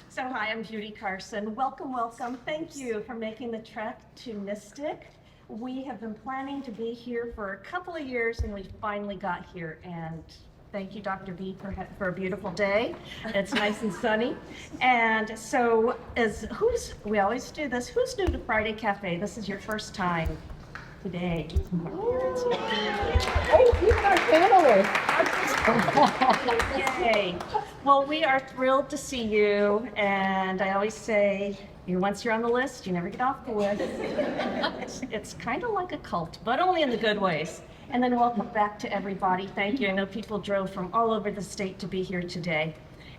So hi, I'm Judy Carson. Welcome, welcome. Thank you for making the trek to Mystic. We have been planning to be here for a couple of years and we finally got here. And thank you, Dr. B, for a beautiful day. It's nice and sunny. And so we always do this. Who's new to Friday Cafe? This is your first time today. Oh, even our panelists. Yay. Well, we are thrilled to see you, and I always say, once you're on the list, you never get off the list. It's kind of like a cult, but only in the good ways. And then welcome back to everybody. Thank you. I know people drove from all over the state to be here today.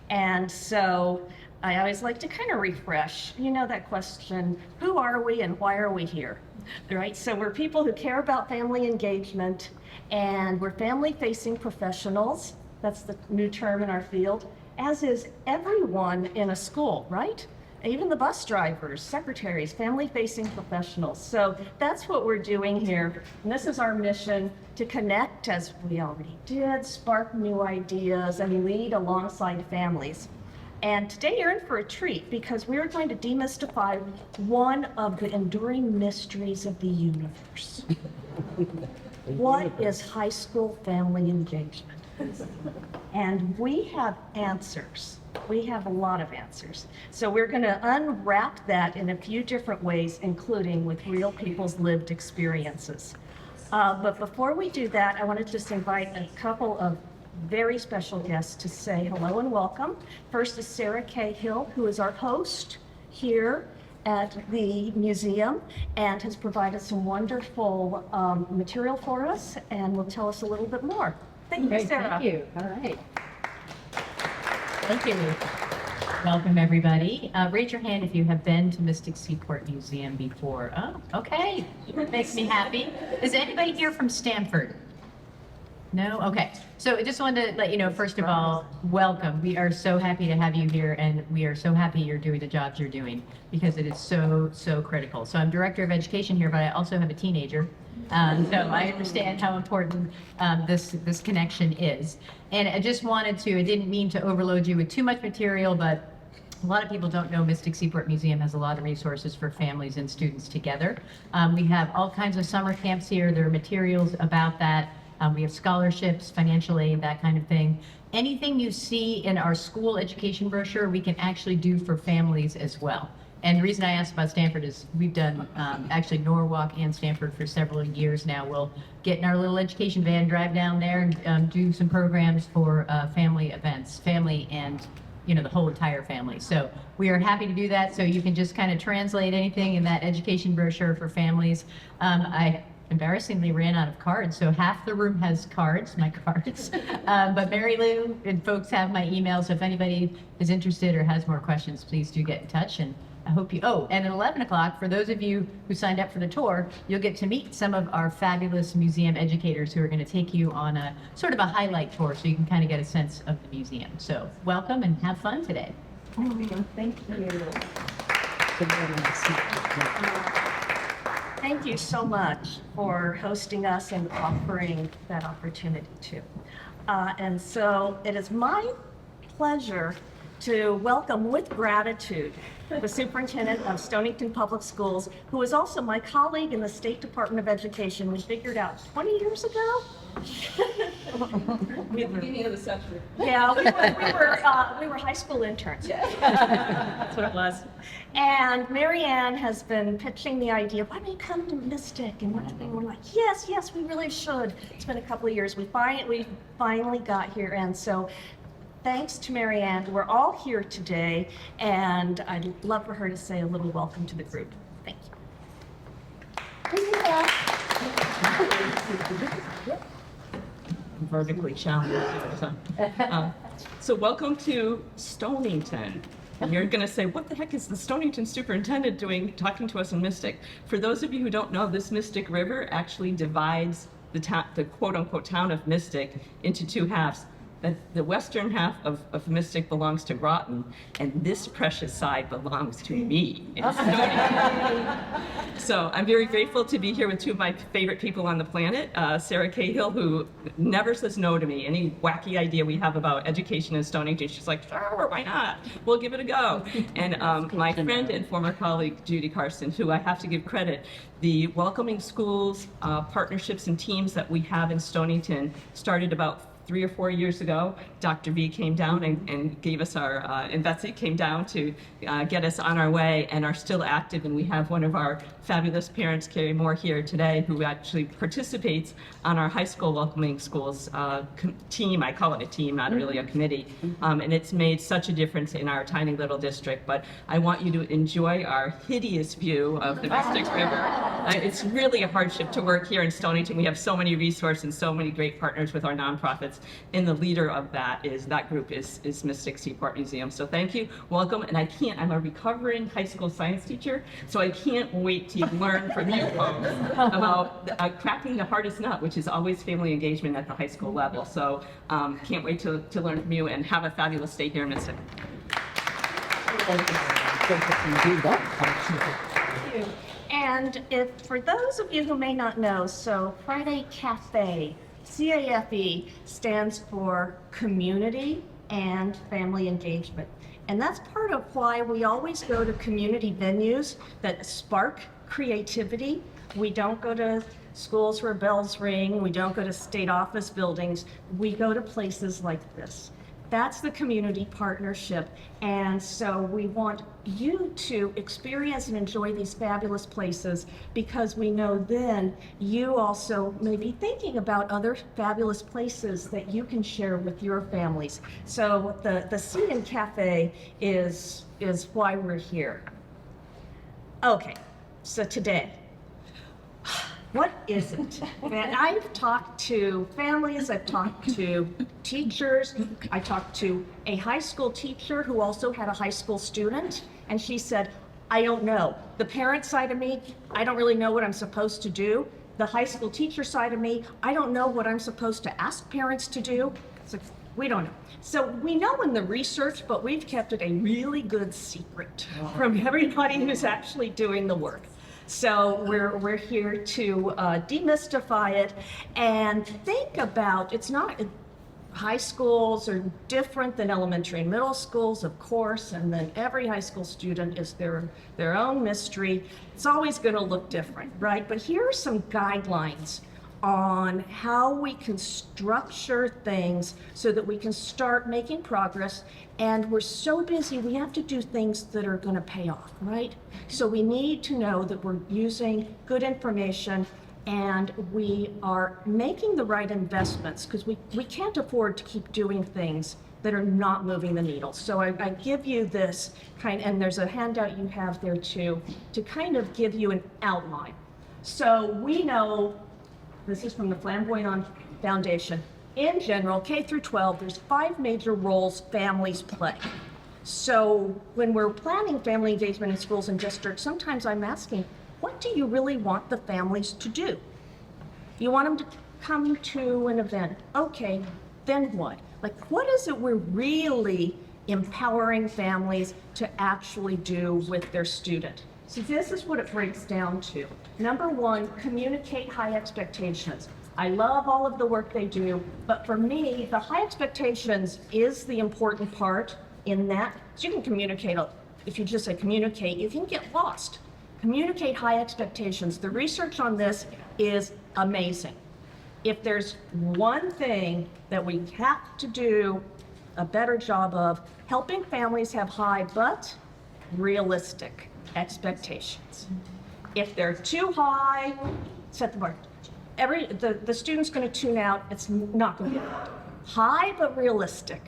And so I always like to kind of refresh, that question, who are we and why are we here? Right? So we're people who care about family engagement, and we're family-facing professionals. That's the new term in our field, as is everyone in a school, right? Even the bus drivers, secretaries, family-facing professionals. So that's what we're doing here. And this is our mission, to connect, as we already did, spark new ideas, and lead alongside families. And today you're in for a treat because we are going to demystify one of the enduring mysteries of the universe. What is high school family engagement? And we have answers. We have a lot of answers. So we're going to unwrap that in a few different ways, including with real people's lived experiences. But before we do that, I want to just invite a couple of very special guests to say hello and welcome. First is Sarah Cahill, who is our host here at the museum and has provided some wonderful material for us and will tell us a little bit more. Thank you, Sarah. Thank you. All right. Thank you. Welcome, everybody. Raise your hand if you have been to Mystic Seaport Museum before. Oh, okay. That makes me happy. Is anybody here from Stanford? No? Okay. So I just wanted to let you know, first of all, welcome. We are so happy to have you here, and we are so happy you're doing the jobs you're doing because it is so, so critical. So I'm director of education here, but I also have a teenager. So I understand how important this connection is. And I just wanted to, I didn't mean to overload you with too much material, but a lot of people don't know Mystic Seaport Museum has a lot of resources for families and students together. We have all kinds of summer camps here. There are materials about that. We have scholarships, financial aid, that kind of thing. Anything you see in our school education brochure, we can actually do for families as well. And the reason I asked about Stanford is we've done actually Norwalk and Stanford for several years now. We'll get in our little education van, drive down there, and do some programs for family events, family and the whole entire family. So we are happy to do that. So you can just kind of translate anything in that education brochure for families. I embarrassingly ran out of cards, so half the room has cards, my cards. But Mary Lou and folks have my email, so if anybody is interested or has more questions, please do get in touch. And I hope and at 11 o'clock, for those of you who signed up for the tour, you'll get to meet some of our fabulous museum educators who are going to take you on a sort of a highlight tour so you can kind of get a sense of the museum. So welcome and have fun today. Thank you. Thank you so much for hosting us and offering that opportunity too. And so it is my pleasure to welcome with gratitude the superintendent of Stonington Public Schools, who is also my colleague in the State Department of Education. We figured out 20 years ago. Beginning of the century. Yeah, we were high school interns. Yeah. That's what it was. And Mary Ann has been pitching the idea, why don't you come to Mystic? And we're like, yes, we really should. It's been a couple of years. We finally got here, and so thanks to Mary Ann, we're all here today, and I'd love for her to say a little welcome to the group. Thank you. Vertically challenged. So welcome to Stonington. And you're going to say, what the heck is the Stonington superintendent doing talking to us in Mystic? For those of you who don't know, this Mystic River actually divides the quote-unquote town of Mystic into two halves. that the western half of Mystic belongs to Groton, and this precious side belongs to me in Stonington. So I'm very grateful to be here with two of my favorite people on the planet, Sarah Cahill, who never says no to me. Any wacky idea we have about education in Stonington, she's like, sure, why not? We'll give it a go. And my friend and former colleague, Judy Carson, who I have to give credit, the welcoming schools, partnerships and teams that we have in Stonington started about 3 or 4 years ago. Dr. V came down and gave us our, and Betsy came down to get us on our way and are still active. And we have one of our fabulous parents, Carrie Moore, here today, who actually participates on our high school welcoming schools team. I call it a team, not really a committee. And it's made such a difference in our tiny little district. But I want you to enjoy our hideous view of the Mystic River. It's really a hardship to work here in Stonington. We have so many resources and so many great partners with our nonprofits. And the leader of that group is Mystic Seaport Museum. So thank you, welcome. And I'm a recovering high school science teacher, so I can't wait to learn from you folks about cracking the hardest nut, which is always family engagement at the high school level. So can't wait to learn from you, and have a fabulous day here in Mystic. And for those of you who may not know, so Friday Cafe, CAFE, stands for Community and Family Engagement. And that's part of why we always go to community venues that spark creativity. We don't go to schools where bells ring. We don't go to state office buildings. We go to places like this. That's the community partnership. And so we want you to experience and enjoy these fabulous places, because we know then you also may be thinking about other fabulous places that you can share with your families. So the Sea and Cafe is why we're here. Okay, so today, what is it? And I've talked to families, I've talked to teachers, I talked to a high school teacher who also had a high school student, and she said, I don't know. The parent side of me, I don't really know what I'm supposed to do. The high school teacher side of me, I don't know what I'm supposed to ask parents to do. So we don't know. So we know in the research, but we've kept it a really good secret from everybody who's actually doing the work. So we're here to demystify it and think about, it's not, high schools are different than elementary and middle schools, of course, and then every high school student is their own mystery. It's always going to look different, right? But here are some guidelines on how we can structure things so that we can start making progress. And we're so busy, we have to do things that are going to pay off, right? So we need to know that we're using good information and we are making the right investments, because we can't afford to keep doing things that are not moving the needle. So I give you this and there's a handout you have there too, to kind of give you an outline. So we know, this is from the Flamboyant Foundation. In general, K through 12, there's 5 major roles families play. So when we're planning family engagement in schools and districts, sometimes I'm asking, what do you really want the families to do? You want them to come to an event. Okay, then what? Like, what is it we're really empowering families to actually do with their student? So this is what it breaks down to. Number 1, communicate high expectations. I love all of the work they do, but for me, the high expectations is the important part in that. So you can communicate, if you just say communicate, you can get lost. Communicate high expectations. The research on this is amazing. If there's one thing that we have to do a better job of, helping families have high but realistic expectations. If they're too high, set the bar. The student's going to tune out. It's not going to be high but realistic.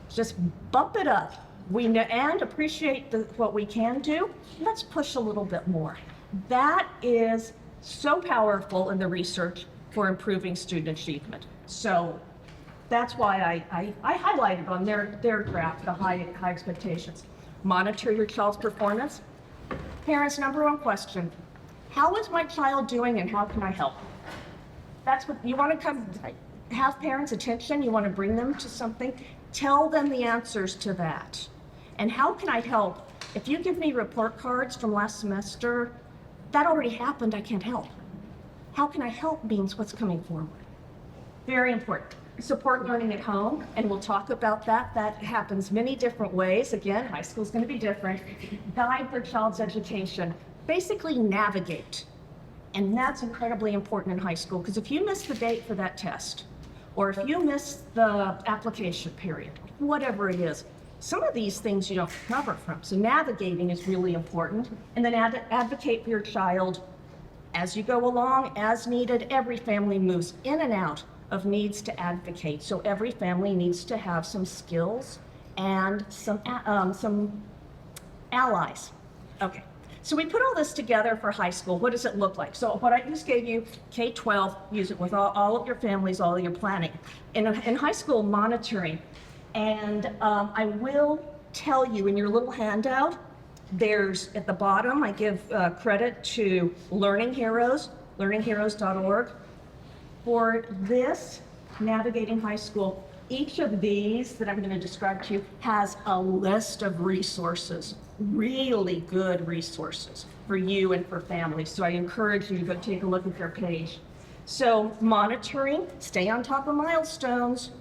Just bump it up. We know and appreciate what we can do. Let's push a little bit more. That is so powerful in the research for improving student achievement. So that's why I highlighted on their graph the high expectations. Monitor your child's performance. Parents' number 1 question: how is my child doing and how can I help? That's what you want to come. have parents' attention, you want to bring them to something, tell them the answers to that. And how can I help? If you give me report cards from last semester, that already happened, I can't help. How can I help means what's coming forward. Very important. Support learning at home, and we'll talk about that. That happens many different ways. Again, high school is going to be different. Guide their child's education. Basically navigate. And that's incredibly important in high school, because if you miss the date for that test, or if you miss the application period, whatever it is, some of these things you don't recover from. So navigating is really important. And then advocate for your child as you go along, as needed. Every family moves in and out of needs to advocate. So every family needs to have some skills and some allies. Okay, so we put all this together for high school. What does it look like? So what I just gave you, K-12, use it with all of your families, all of your planning. In high school, monitoring. And I will tell you in your little handout, there's at the bottom, I give credit to Learning Heroes, learningheroes.org. For this, Navigating High School, each of these that I'm going to describe to you has a list of resources, really good resources for you and for families. So I encourage you to go take a look at their page. So monitoring, stay on top of milestones.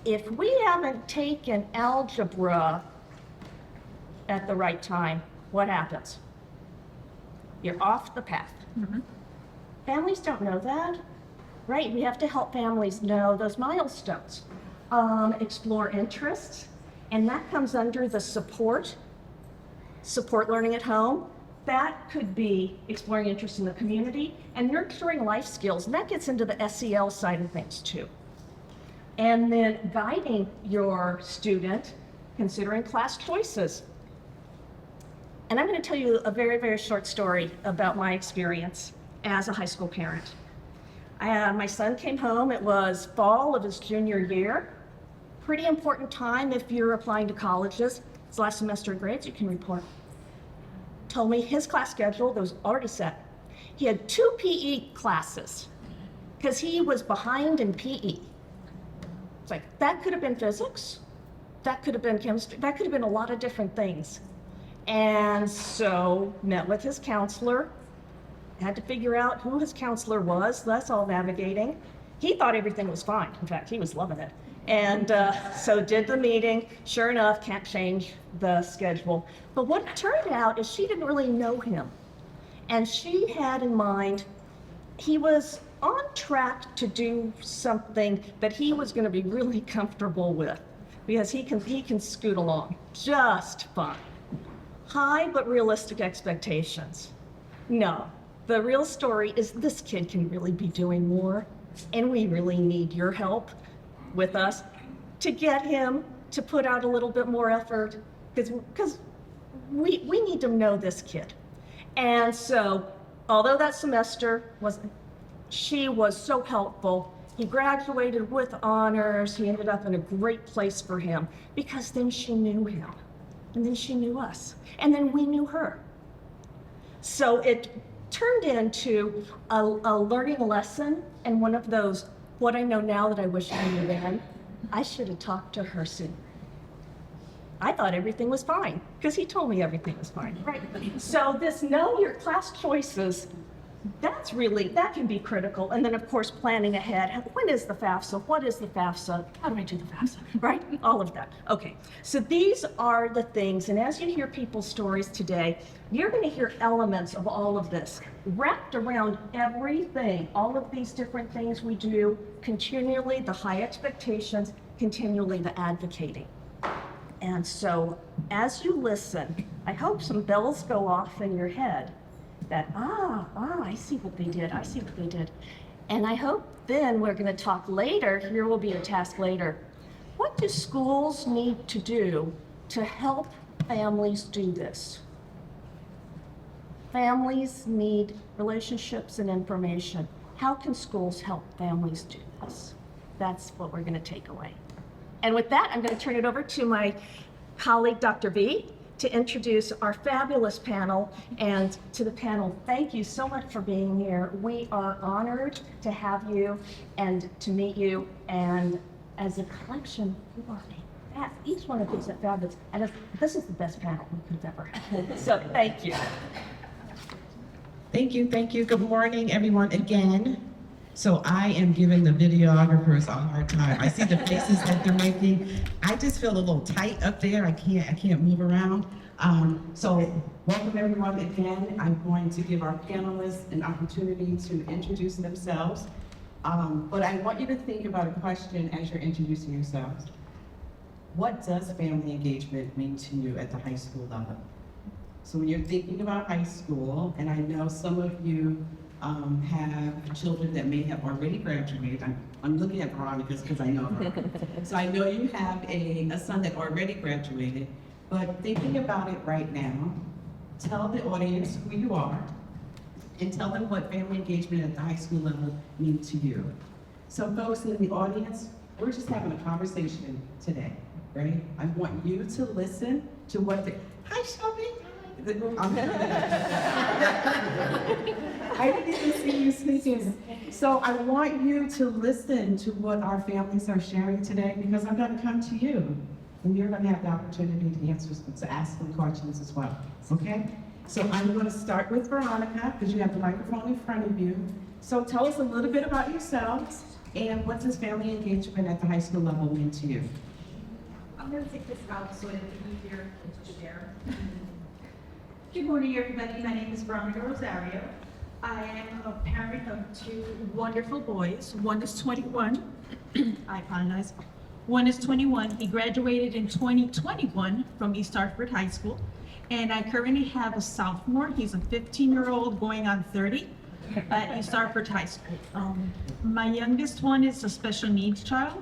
If we haven't taken algebra at the right time, what happens? You're off the path. Mm-hmm. Families don't know that. Right, we have to help families know those milestones. Explore interests, and that comes under the support learning at home. That could be exploring interests in the community and nurturing life skills, and that gets into the SEL side of things too. And then guiding your student, considering class choices. And I'm going to tell you a very, very short story about my experience as a high school parent. My son came home, it was fall of his junior year. Pretty important time if you're applying to colleges. It's last semester of grades, you can report. Told me his class schedule that was already set. He had 2 PE classes because he was behind in PE. It's like, that could have been physics, that could have been chemistry, that could have been a lot of different things. And so met with his counselor, had to figure out who his counselor was. That's all navigating. He thought everything was fine. In fact, he was loving it. And so did the meeting. Sure enough, can't change the schedule. But what it turned out is she didn't really know him. And she had in mind, he was on track to do something that he was going to be really comfortable with, because he can scoot along just fine. High but realistic expectations. No. The real story is this kid can really be doing more, and we really need your help with us to get him to put out a little bit more effort, because we need to know this kid. And so, although that semester she was so helpful, he graduated with honors, he ended up in a great place for him, because then she knew him, and then she knew us, and then we knew her. So it turned into a learning lesson, and one of those, what I know now that I wish I knew then, I should have talked to her sooner. I thought everything was fine, because he told me everything was fine, right? So this know your class choices, that can be critical. And then of course, planning ahead. When is the FAFSA? What is the FAFSA? How do I do the FAFSA, right? All of that. Okay, so these are the things, and as you hear people's stories today, you're gonna hear elements of all of this wrapped around everything, all of these different things we do, continually the high expectations, continually the advocating. And so as you listen, I hope some bells go off in your head that, I see what they did, I see what they did. And I hope then we're gonna talk later, here will be a task later. What do schools need to do to help families do this? Families need relationships and information. How can schools help families do this? That's what we're gonna take away. And with that, I'm gonna turn it over to my colleague, Dr. V, to introduce our fabulous panel. And to the panel, thank you so much for being here. We are honored to have you and to meet you. And as a collection, you are each one of these are fabulous. And this is the best panel we've ever had. So thank you. Thank you, thank you. Good morning, everyone, again. So I am giving the videographers a hard time. I see the faces that they're making. I just feel a little tight up there. I can't move around. So welcome everyone again. I'm going to give our panelists an opportunity to introduce themselves. But I want you to think about a question as you're introducing yourselves. What does family engagement mean to you at the high school level? So when you're thinking about high school, and I know some of you have children that may have already graduated. I'm looking at Veronica because I know her. So I know you have a son that already graduated, but thinking about it right now, tell the audience who you are and tell them what family engagement at the high school level means to you. So folks in the audience, we're just having a conversation today, right? I want you to listen to what hi Shelby. I didn't even see you speaking. So I want you to listen to what our families are sharing today because I'm going to come to you and you're going to have the opportunity to ask them questions as well, okay? So I'm going to start with Veronica because you have the microphone in front of you. So tell us a little bit about yourselves and what does family engagement at the high school level mean to you? I'm going to take this out so it'll be easier to share. Good morning, everybody. My name is Veronica Rosario. I am a parent of two wonderful boys. One is 21. I apologize. One is 21. He graduated in 2021 from East Hartford High School. And I currently have a sophomore. He's a 15-year-old going on 30 at East Hartford High School. My youngest one is a special needs child.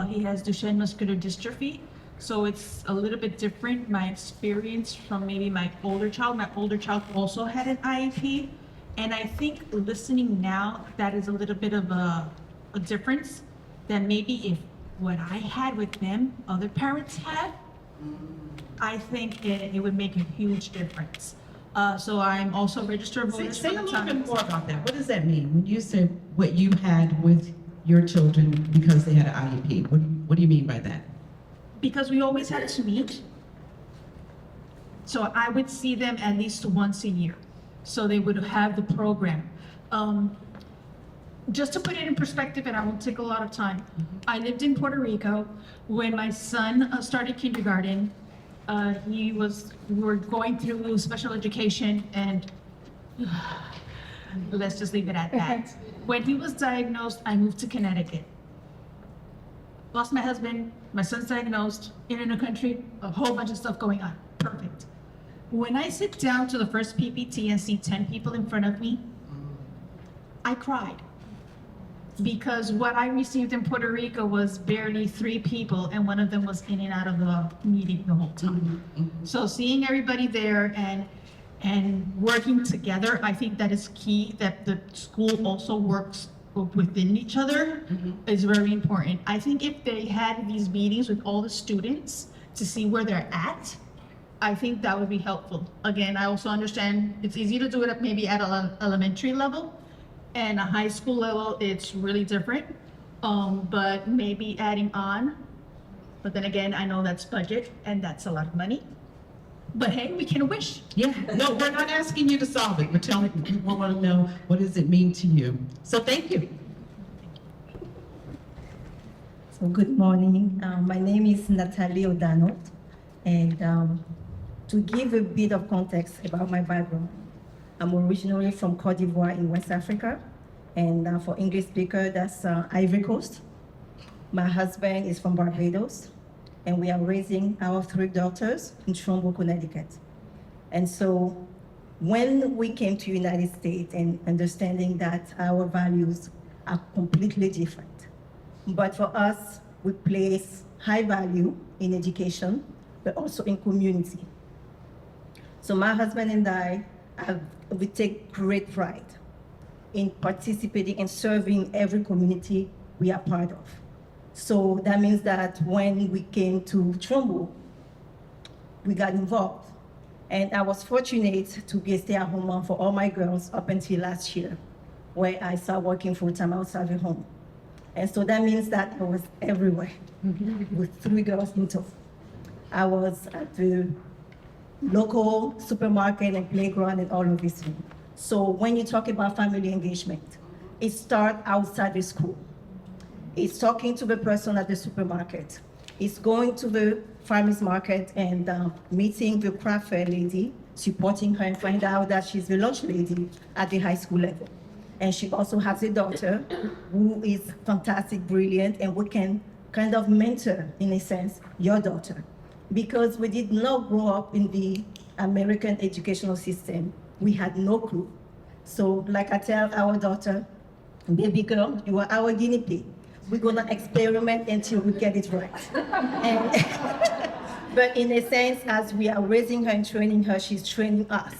He has Duchenne muscular dystrophy. So it's a little bit different, my experience from maybe my older child. My older child also had an IEP. And I think listening now, that is a little bit of a difference than maybe if what I had with them, other parents had. I think it would make a huge difference. So I'm also a registered voter. Say a little bit more about that. What does that mean? When you said what you had with your children because they had an IEP, what do you mean by that? Because we always had to meet. So I would see them at least once a year. So they would have the program. Just to put it in perspective, and I won't take a lot of time, I lived in Puerto Rico. When my son started kindergarten, we were going through special education and let's just leave it at that. When he was diagnosed, I moved to Connecticut. Lost my husband, my son's diagnosed, in a new country, a whole bunch of stuff going on. Perfect. When I sit down to the first PPT and see 10 people in front of me, I cried. Because what I received in Puerto Rico was barely 3 people, and one of them was in and out of the meeting the whole time. So seeing everybody there and working together, I think that is key, that the school also works within each other is very important. I think if they had these meetings with all the students to see where they're at, I think that would be helpful. Again, I also understand it's easy to do it maybe at an elementary level, and a high school level, it's really different. But maybe adding on, but then again, I know that's budget and that's a lot of money. But hey, we can wish. Yeah, no, we're not asking you to solve it. We're telling you, we want to know what does it mean to you. So thank you. So good morning. My name is Natalie O'Donnell, and to give a bit of context about my background, I'm originally from Cote d'Ivoire in West Africa, and for English speaker, that's Ivory Coast. My husband is from Barbados, and we are raising our 3 daughters in Trumbull, Connecticut. And so when we came to United States and understanding that our values are completely different, but for us, we place high value in education, but also in community. So my husband and I, we take great pride in participating and serving every community we are part of. So that means that when we came to Trumbull, we got involved. And I was fortunate to be a stay-at-home mom for all my girls up until last year, where I started working full-time outside the home. And so that means that I was everywhere with 3 girls in tow. I was at the local supermarket and playground and all of this. So when you talk about family engagement, it starts outside the school. It's talking to the person at the supermarket. It's going to the farmer's market and meeting the craft fair lady, supporting her and find out that she's the lunch lady at the high school level. And she also has a daughter who is fantastic, brilliant, and we can kind of mentor, in a sense, your daughter. Because we did not grow up in the American educational system. We had no clue. So like I tell our daughter, baby girl, you are our guinea pig. We're gonna experiment until we get it right. And but in a sense, as we are raising her and training her, she's training us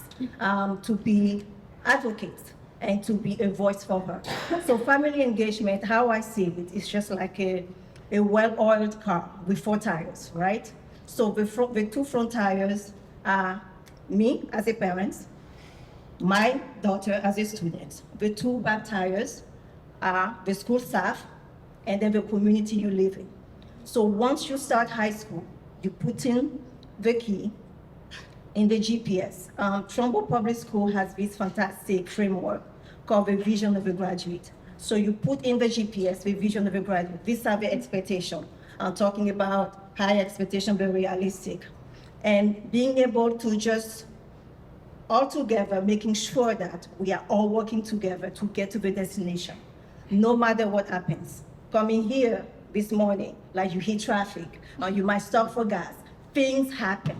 to be advocates and to be a voice for her. So family engagement, how I see it, is just like a well-oiled car with 4 tires, right? So the 2 front tires are me as a parent, my daughter as a student. The 2 back tires are the school staff, and then the community you live in. So once you start high school, you put in the key in the GPS. Trumbull Public School has this fantastic framework called the Vision of a Graduate. So you put in the GPS, the Vision of a Graduate. These are the expectations. I'm talking about high expectation, but realistic. And being able to just all together, making sure that we are all working together to get to the destination, no matter what happens. Coming here this morning, like you hit traffic, or you might stop for gas, things happen.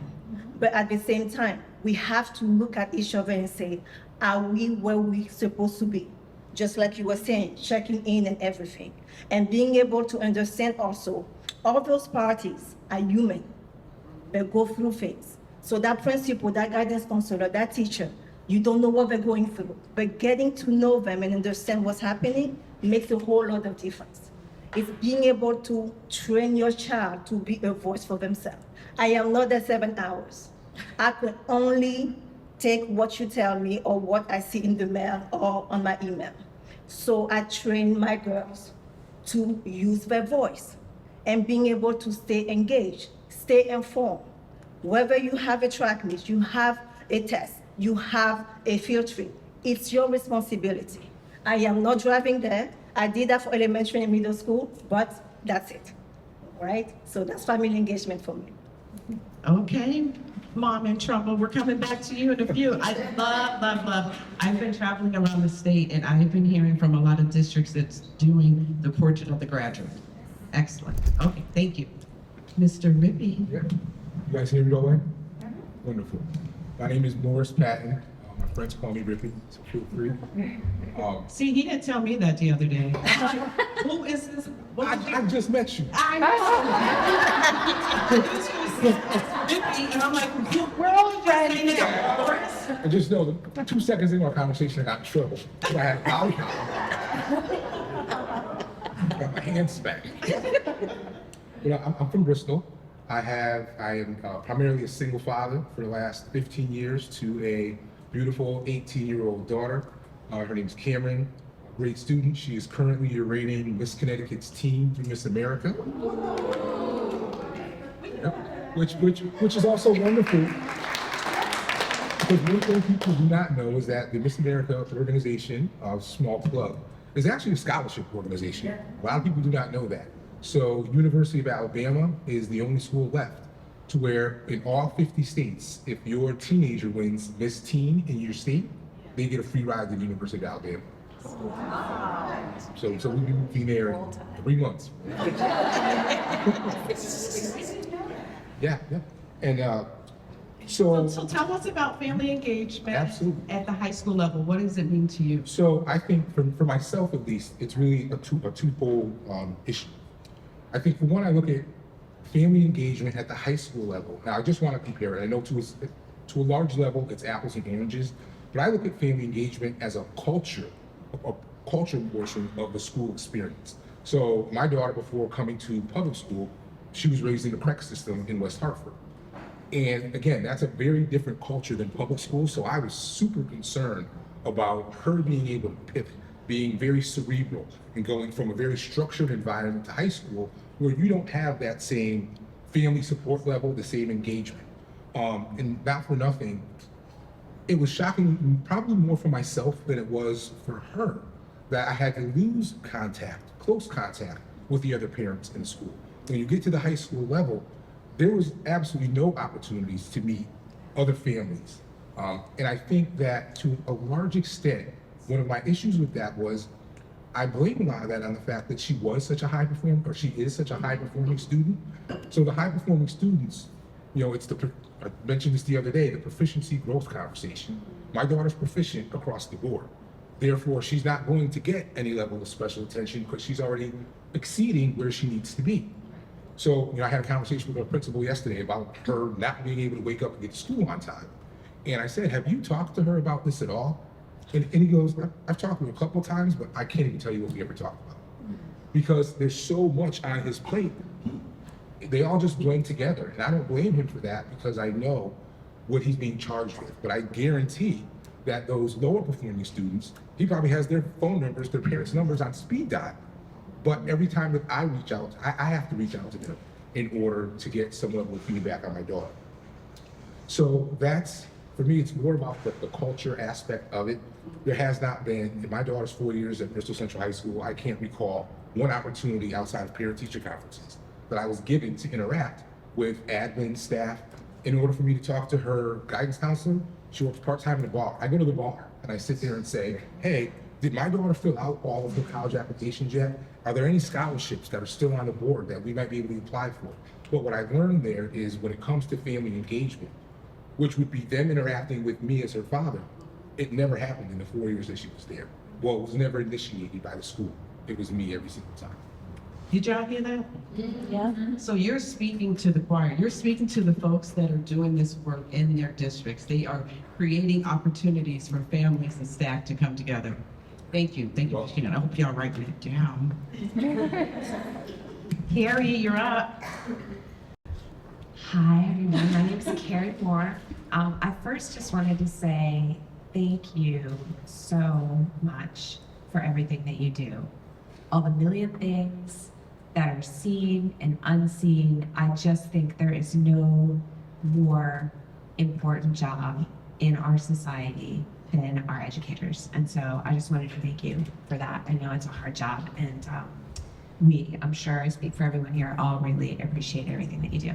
But at the same time, we have to look at each other and say, are we where we're supposed to be? Just like you were saying, checking in and everything. And being able to understand also, all those parties are human. They go through things. So that principal, that guidance counselor, that teacher, you don't know what they're going through. But getting to know them and understand what's happening makes a whole lot of difference. It's being able to train your child to be a voice for themselves. I am not the 7 hours. I can only take what you tell me or what I see in the mail or on my email. So I train my girls to use their voice and being able to stay engaged, stay informed. Whether you have a track meet, you have a test, you have a field trip, it's your responsibility. I am not driving there. I did that for elementary and middle school, but that's it, right? So that's family engagement for me. Okay, Mom in Trouble, we're coming back to you in a few. I love. I've been traveling around the state and I've been hearing from a lot of districts that's doing the portrait of the graduate. Excellent. Okay, thank you. Mr. Rippey. Yeah. You guys hear me all right? Wonderful. My name is Morris Patton. My friends call me Rippy, so feel free. See, he didn't tell me that the other day. Who is this? I just met you. I know. Rippey, and I'm like, we're all friends now. I just know that 2 seconds into our conversation, I got in trouble. So I had a lollipop. Got my hands back. But I'm from Bristol. I am primarily a single father for the last 15 years to a beautiful 18-year-old daughter. Her name is Cameron, a great student. She is currently rating Miss Connecticut's team through Miss America. Yep. Which is also wonderful. Because one thing people do not know is that the Miss America organization, a small club, is actually a scholarship organization. A lot of people do not know that. So University of Alabama is the only school left to where in all 50 states, if your teenager wins Miss Teen in your state, they get a free ride to the University of Alabama. So we'll be moving there in 3 months. Yeah. And So tell us about family engagement. Absolutely. At the high school level. What does it mean to you? So I think for myself at least, it's really a twofold issue. I think for one, I look at family engagement at the high school level. Now I just want to compare it. I know to a large level, it's apples and oranges, but I look at family engagement as a culture portion of the school experience. So my daughter, before coming to public school, she was raised in the CREC system in West Hartford. And again, that's a very different culture than public school. So I was super concerned about her being able to pivot, being very cerebral, and going from a very structured environment to high school where you don't have that same family support level, the same engagement. And not for nothing, it was shocking, probably more for myself than it was for her, that I had to lose contact, close contact with the other parents in school. When you get to the high school level, there was absolutely no opportunities to meet other families. And I think that to a large extent, one of my issues with that was I blame a lot of that on the fact that she was such a high performer, or she is such a high performing student. So the high performing students, you know, I mentioned this the other day, the proficiency growth conversation. My daughter's proficient across the board. Therefore, she's not going to get any level of special attention because she's already exceeding where she needs to be. So, you know, I had a conversation with our principal yesterday about her not being able to wake up and get to school on time. And I said, have you talked to her about this at all? And he goes, I've talked to her a couple of times, but I can't even tell you what we ever talked about. Because there's so much on his plate. They all just blend together. And I don't blame him for that because I know what he's being charged with. But I guarantee that those lower performing students, he probably has their phone numbers, their parents' numbers on speed dial. But every time that I reach out, I have to reach out to them in order to get some level of feedback on my daughter. So that's, for me, it's more about the culture aspect of it. There has not been, in my daughter's 4 years at Bristol Central High School, I can't recall one opportunity outside of parent-teacher conferences that I was given to interact with admin staff. In order for me to talk to her guidance counselor, she works part-time in the bar. I go to the bar and I sit there and say, hey, did my daughter fill out all of the college applications yet? Are there any scholarships that are still on the board that we might be able to apply for? But what I've learned there is when it comes to family engagement, which would be them interacting with me as her father, it never happened in the 4 years that she was there. Well, it was never initiated by the school. It was me every single time. Did y'all hear that? Yeah. So you're speaking to the choir. You're speaking to the folks that are doing this work in their districts. They are creating opportunities for families and staff to come together. Thank you. Thank you, Christina. I hope y'all writing it down. Carrie, you're up. Hi, everyone. My name is Carrie Moore. I first just wanted to say thank you so much for everything that you do. All the million things that are seen and unseen. I just think there is no more important job in our society than our educators. And so I just wanted to thank you for that. I know it's a hard job, and I'm sure I speak for everyone here, all really appreciate everything that you do.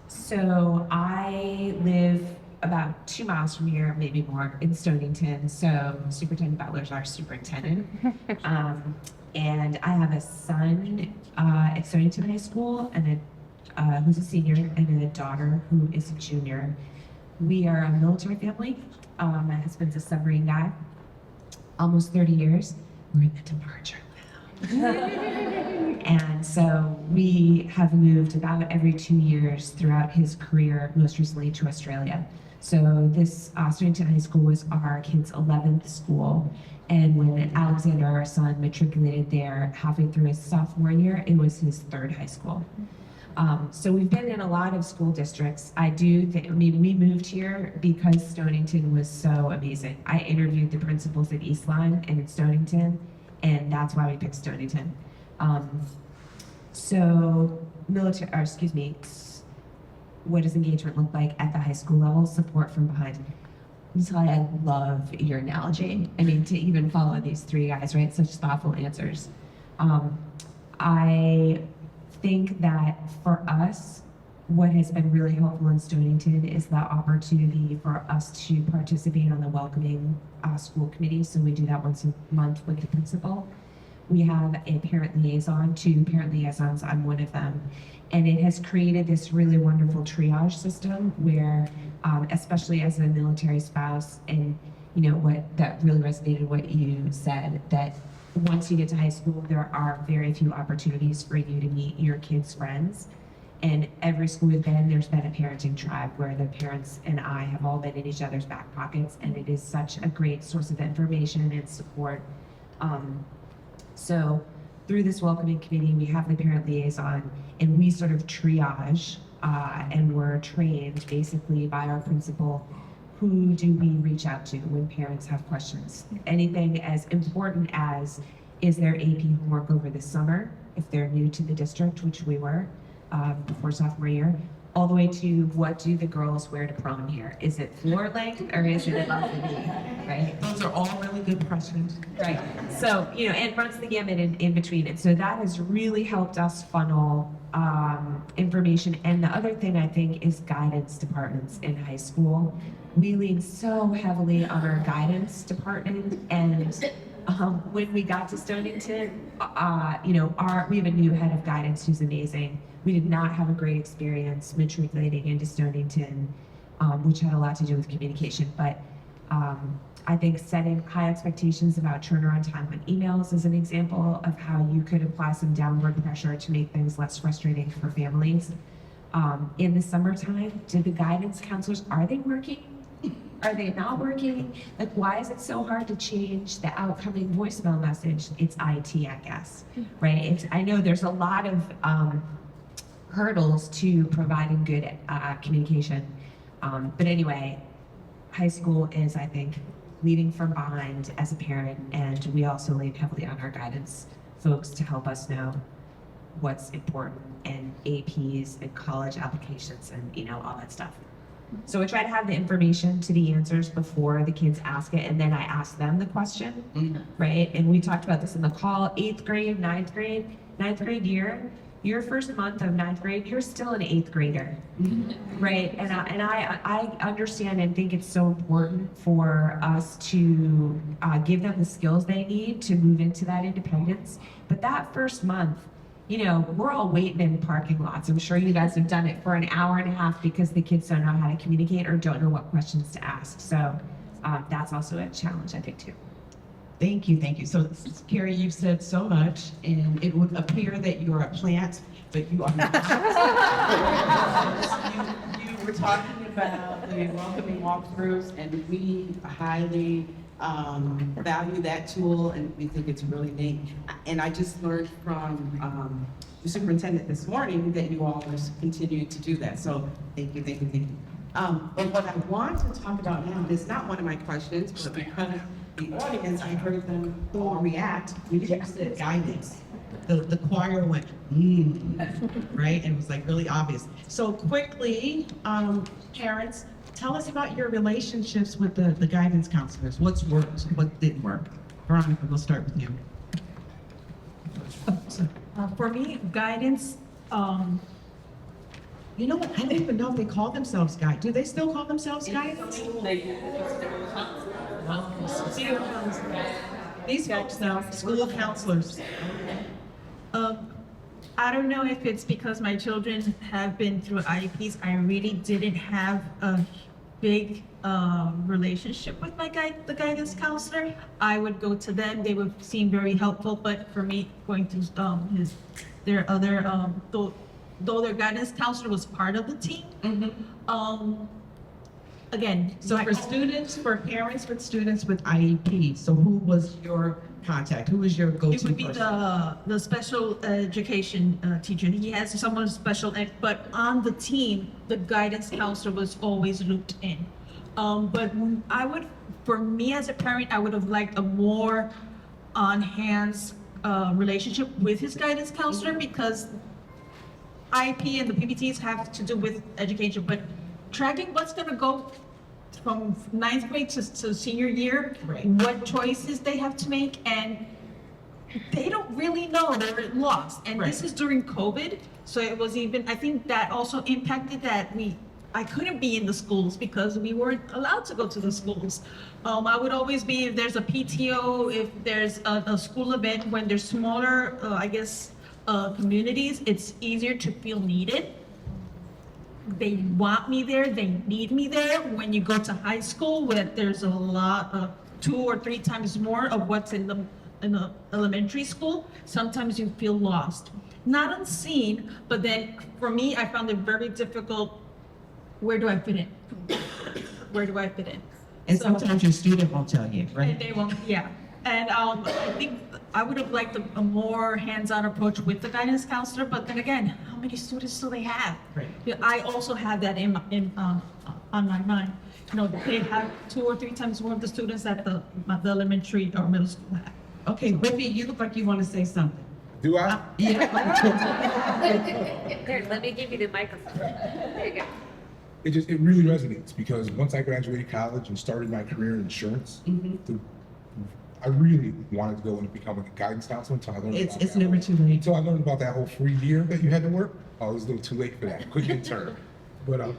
So I live about 2 miles from here, maybe more, in Stonington. So Superintendent Butler's our superintendent. And I have a son at Stonington High School and who's a senior, and a daughter who is a junior. We are a military family. My husband's a submarine guy, almost 30 years. We're in the departure now. And so we have moved about every 2 years throughout his career, most recently to Australia. So this Stonington High School was our kid's 11th school. And when Alexander, our son, matriculated there halfway through his sophomore year, it was his 3rd high school. So we've been in a lot of school districts. We moved here because Stonington was so amazing. I interviewed the principals at Eastline and at Stonington, and that's why we picked Stonington. What does engagement look like at the high school level? Support from behind. I love your analogy. I mean, to even follow these 3 guys, right? Such thoughtful answers. I think that for us, what has been really helpful in Stonington is the opportunity for us to participate on the welcoming school committee. So we do that once a month with the principal. We have a parent liaison, 2 parent liaisons. I'm one of them. And it has created this really wonderful triage system where, especially as a military spouse, and you know what, that really resonated what you said, that once you get to high school, there are very few opportunities for you to meet your kids' friends. And every school we've been, there's been a parenting tribe where the parents and I have all been in each other's back pockets, and it is such a great source of information and support. So through this welcoming committee, we have the parent liaison, and we sort of triage and we're trained basically by our principal. Who do we reach out to when parents have questions? Anything as important as, is there AP homework over the summer if they're new to the district, which we were before sophomore year, all the way to what do the girls wear to prom here? Is it floor length or is it above the knee, right? Those are all really good questions. Right. So, and runs the gamut in between. And so that has really helped us funnel information. And the other thing I think is guidance departments in high school. We lean so heavily on our guidance department. And when we got to Stonington, we have a new head of guidance who's amazing. We did not have a great experience matriculating into Stonington, which had a lot to do with communication. But I think setting high expectations about turnaround time on emails is an example of how you could apply some downward pressure to make things less frustrating for families. In the summertime, do the guidance counselors, are they working? Are they not working? Like, why is it so hard to change the outcoming voicemail message? It's IT, I guess, right? I know there's a lot of hurdles to providing good communication. But anyway, high school is, I think, leading from behind as a parent, and we also lean heavily on our guidance folks to help us know what's important and APs and college applications and all that stuff. So we try to have the information to the answers before the kids ask it, and then I ask them the question, right? And we talked about this in the call, 8th grade, ninth grade year, your first month of ninth grade, you're still an 8th grader, right? And I understand and think it's so important for us to give them the skills they need to move into that independence. But that first month, we're all waiting in parking lots. I'm sure you guys have done it for an hour and a half because the kids don't know how to communicate or don't know what questions to ask. So that's also a challenge, I think, too. Thank you, thank you. So, Carrie, you've said so much, and it would appear that you're a plant, but you are not. you were talking about the welcoming walkthroughs, and we highly value that tool, and we think it's really neat. And I just learned from the superintendent this morning that you all are continuing to do that. So thank you, thank you, thank you. But what I want to talk about now is not one of my questions, but because the audience, I heard them all react, we just said guidance. The choir went, right? And it was like really obvious. So quickly, parents, tell us about your relationships with the guidance counselors. What's worked, what didn't work? Veronica, we'll start with you. For me, guidance, You know what? I don't even know if they call themselves guide. Do they still call themselves guidance? These folks now, school counselors. I don't know if it's because my children have been through IEPs. I really didn't have a big relationship with the guidance counselor. I would go to them. They would seem very helpful. But for me, going to their other though their guidance counselor was part of the team. Again, So for students, for parents with students with IEP, so who was your contact? Who was your go-to it would be person? the special education teacher. He has someone special ed, but on the team, the guidance counselor was always looped in. But for me as a parent, I would have liked a more on-hands relationship with his guidance counselor, because IEP and the PPTs have to do with education, but tracking what's going to go from ninth grade to senior year, Right. what choices they have to make, and they don't really know, they're lost. And Right. this is during COVID, so it was even, I think that also impacted that I couldn't be in the schools because we weren't allowed to go to the schools. I would always be, if there's a PTO, if there's a school event, when there's smaller, communities, it's easier to feel needed. They want me there, they need me there. When you go to high school, where there's a lot of 2 or 3 times more of what's in the elementary school, sometimes you feel lost. Not unseen, but then for me, I found it very difficult. Where do I fit in? Where do I fit in? And So- sometimes your student won't tell you, and right? they won't, yeah. And I think I would have liked a more hands-on approach with the guidance counselor, but then again, how many students do they have? Right. Yeah, I also have that on my mind. You know, they have 2 or 3 times more of the students that the elementary or middle school have. Okay, Whitney, you look like you want to say something. Do I? Here, let me give you the microphone. There you go. It really resonates because once I graduated college and started my career in insurance, I really wanted to go into becoming a guidance counselor until I learned about It's that. never too late. Until I learned about that whole free year that you had to work. Oh, it was a little too late for that. Couldn't intern. But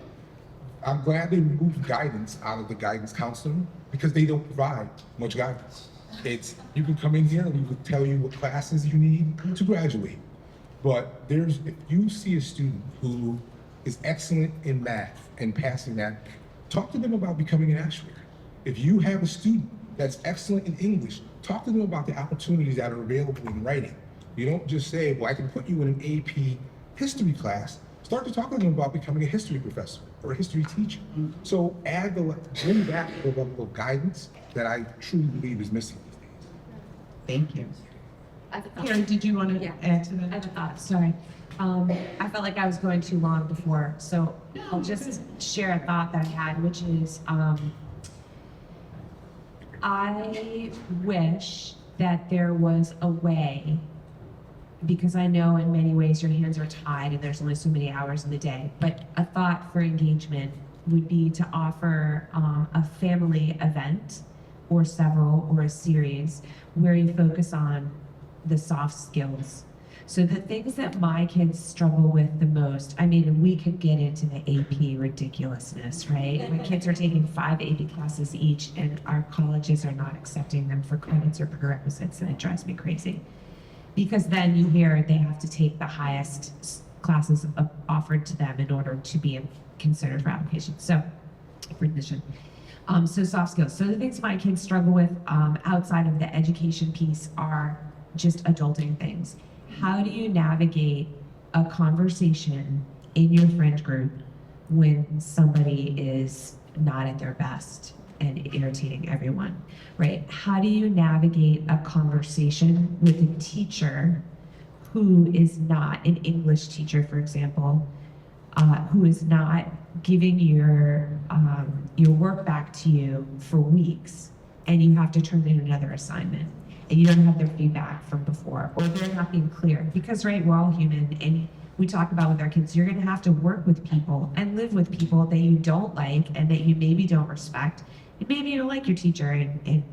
I'm glad they removed guidance out of the guidance counseling because they don't provide much guidance. It's you can come in here and we will tell you what classes you need to graduate. But if you see a student who is excellent in math and passing that, talk to them about becoming an actuary. If you have a student that's excellent in English, talk to them about the opportunities that are available in writing. You don't just say, well, I can put you in an AP history class. Start to talk to them about becoming a history professor or a history teacher. So bring back the level of guidance that I truly believe is missing these days. Thank you. I have a thought. Karen, did you want to Yeah. add to I that? have a thought, sorry. I felt like I was going too long before, so I'll just share a thought that I had, which is, I wish that there was a way, because I know in many ways your hands are tied and there's only so many hours in the day, but a thought for engagement would be to offer a family event or several or a series where you focus on the soft skills. So the things that my kids struggle with the most, I mean, we could get into the AP ridiculousness, right? My kids are taking 5 AP classes each and our colleges are not accepting them for credits or prerequisites, and it drives me crazy. Because then you hear they have to take the highest classes offered to them in order to be considered for application. So, for admission. So soft skills. So the things my kids struggle with outside of the education piece are just adulting things. How do you navigate a conversation in your friend group when somebody is not at their best and irritating everyone, right? How do you navigate a conversation with a teacher who is not an English teacher, for example, who is not giving your work back to you for weeks, and you have to turn in another assignment, and you don't have their feedback from before, or they're not being clear? Because, right, we're all human, and we talk about with our kids, you're going to have to work with people and live with people that you don't like and that you maybe don't respect. And maybe you don't like your teacher, and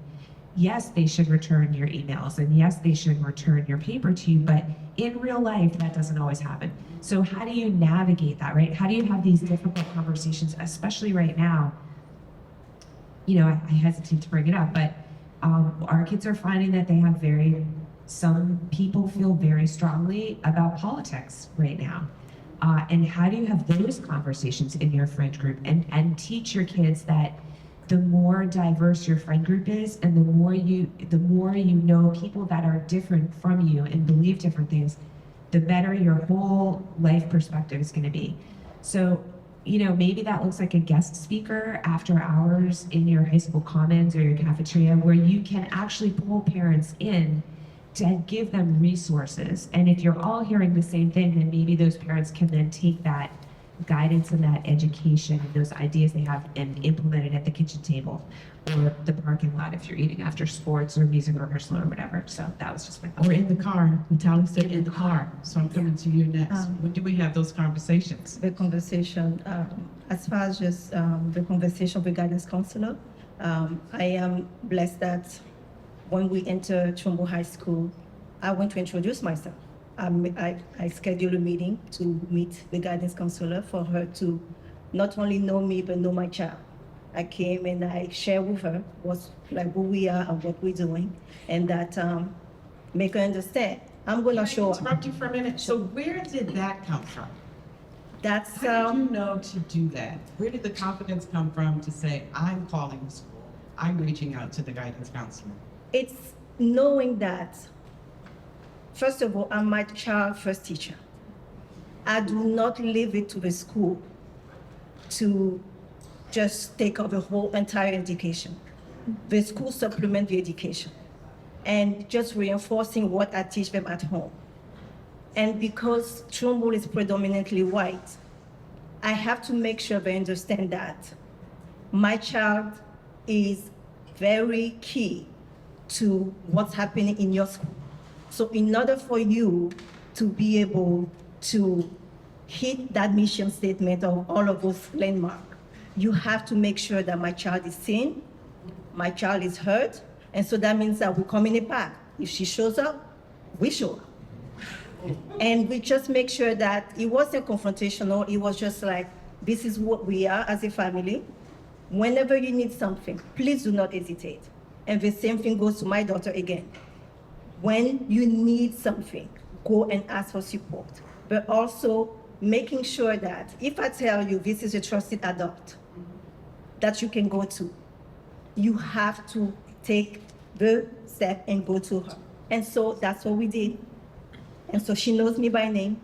yes, they should return your emails, and yes, they should return your paper to you, but in real life, that doesn't always happen. So how do you navigate that, right? How do you have these difficult conversations, especially right now? You know, I hesitate to bring it up, but our kids are finding that they have some people feel very strongly about politics right now. And how do you have those conversations in your friend group and teach your kids that the more diverse your friend group is, and the more you know people that are different from you and believe different things, the better your whole life perspective is going to be. So, you know, maybe that looks like a guest speaker after hours in your high school commons or your cafeteria, where you can actually pull parents in to give them resources. And if you're all hearing the same thing, then maybe those parents can then take that guidance and that education and those ideas they have and implement it at the kitchen table or the parking lot if you're eating after sports or music rehearsal or whatever. So that was just my thought. Or in the car. Natalia said in the car. So I'm coming to you next. When do we have those conversations? The conversation, as far as just the conversation with guidance counselor, I am blessed that when we enter Trumbull High School, I went to introduce myself. I scheduled a meeting to meet the guidance counselor for her to not only know me, but know my child. I came and I shared with her who we are and what we're doing, and that make her understand. I'm gonna show up. Interrupt you for a minute. So where did that come from? That's How did you know to do that? Where did the confidence come from to say, I'm calling the school, I'm reaching out to the guidance counselor? it's knowing that, first of all, I'm my child's first teacher. I do not leave it to the school to just take over the whole entire education. The school supplement the education. and just reinforcing what I teach them at home. And because Trumbull is predominantly white, I have to make sure they understand that my child is very key to what's happening in your school. So in order for you to be able to hit that mission statement of all of those landmarks, you have to make sure that my child is seen, my child is heard, and so that means that we come in a pack. If she shows up, we show up. And we just make sure that it wasn't confrontational, it was just like, this is what we are as a family. Whenever you need something, please do not hesitate. And the same thing goes to my daughter again. When you need something, go and ask for support. But also making sure that if I tell you this is a trusted adult that you can go to, you have to take the step and go to her. And so that's what we did. And so she knows me by name.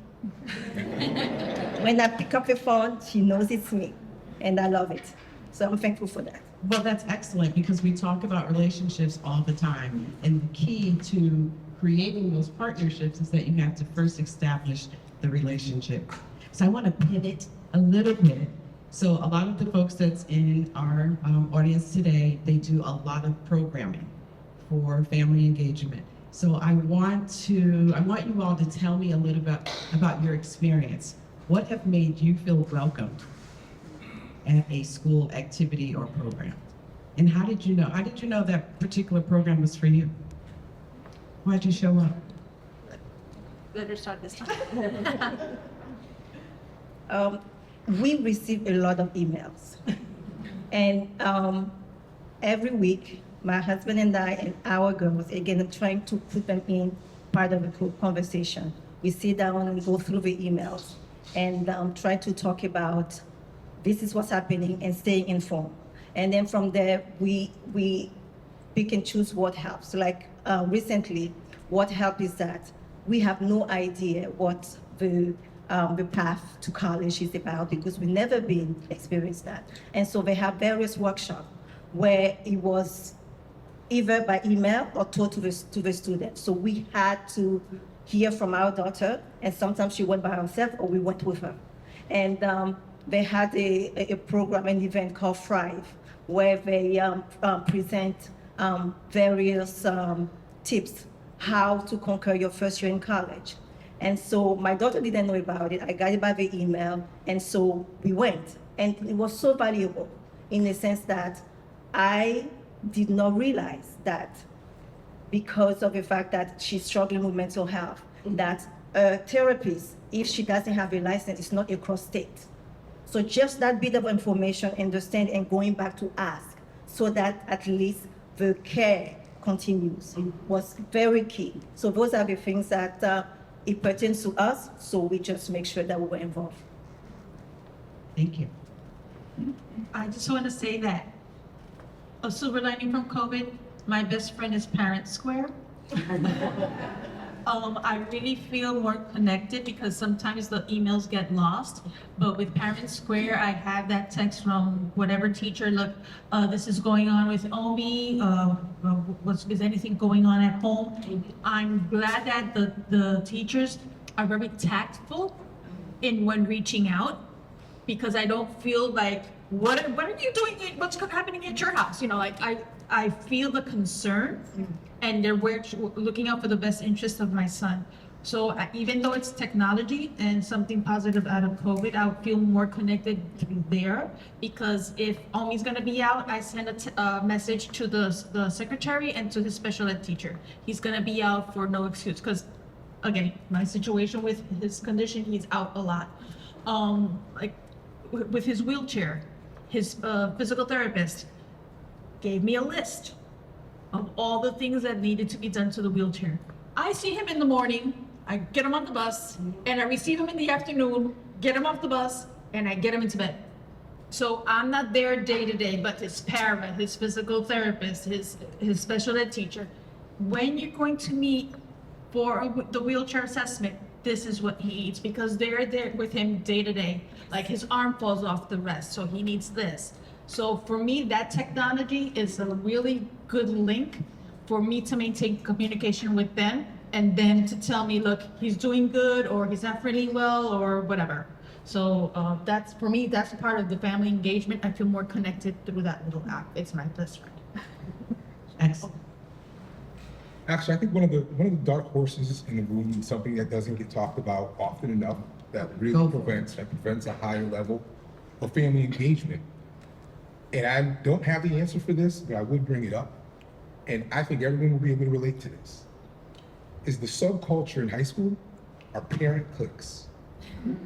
When I pick up the phone, she knows it's me. And I love it. So I'm thankful for that. Well, that's excellent because we talk about relationships all the time. And the key to creating those partnerships is that you have to first establish the relationship. So I want to pivot a little bit. So a lot of the folks that's in our audience today, they do a lot of programming for family engagement. So I want you all to tell me a little bit about your experience. What have made you feel welcomed at a school activity or program? And how did you know that particular program was for you? Why'd you show up? Better start this time. We receive a lot of emails. And every week, my husband and I and our girls, again, I'm trying to put them in part of the group conversation. We sit down and go through the emails and try to talk about this is what's happening and staying informed. And then from there, we pick and choose what helps. Like recently, what helped is that we have no idea what the path to college is about because we've never been experienced that. And so they have various workshops where it was either by email or told to the students. So we had to hear from our daughter, and sometimes she went by herself or we went with her. And they had a program, an event called Thrive, where they present various tips how to conquer your first year in college. And so my daughter didn't know about it. I got it by the email, and so we went. And it was so valuable in the sense that I did not realize that because of the fact that she's struggling with mental health, that a therapist, if she doesn't have a license, is not across state. So just that bit of information, understand, and going back to ask, so that at least the care continues, was very key. So those are the things that it pertains to us, so we just make sure that we were involved. Thank you. I just want to say that a silver lining from COVID, my best friend is Parent Square. I really feel more connected because sometimes the emails get lost. But with Parent Square, I have that text from whatever teacher, look, this is going on with Omi, is anything going on at home? I'm glad that the teachers are very tactful in when reaching out, because I don't feel like, what are you doing? What's happening at your house? You know, like I feel the concern, and they're looking out for the best interest of my son. So even though it's technology and something positive out of COVID, I would feel more connected there, because if Omi's gonna be out, I send a message to the secretary and to his special ed teacher. He's gonna be out for no excuse, because again, my situation with his condition, he's out a lot. Like with his wheelchair, his physical therapist gave me a list of all the things that needed to be done to the wheelchair. I see him in the morning, I get him on the bus, and I receive him in the afternoon, get him off the bus, and I get him into bed. So I'm not there day to day, but his para, his physical therapist, his special ed teacher, when you're going to meet for the wheelchair assessment, this is what he needs, because they're there with him day to day. Like his arm falls off the rest, so he needs this. So for me, that technology is a really good link for me to maintain communication with them and then to tell me, look, he's doing good or he's not feeling well or whatever. So that's, for me, that's part of the family engagement. I feel more connected through that little app. It's my best friend. Excellent. Actually, I think one of the dark horses in the room is something that doesn't get talked about often enough that really prevents a higher level of family engagement. And I don't have the answer for this, but I would bring it up. And I think everyone will be able to relate to this. Is the subculture in high school are parent cliques.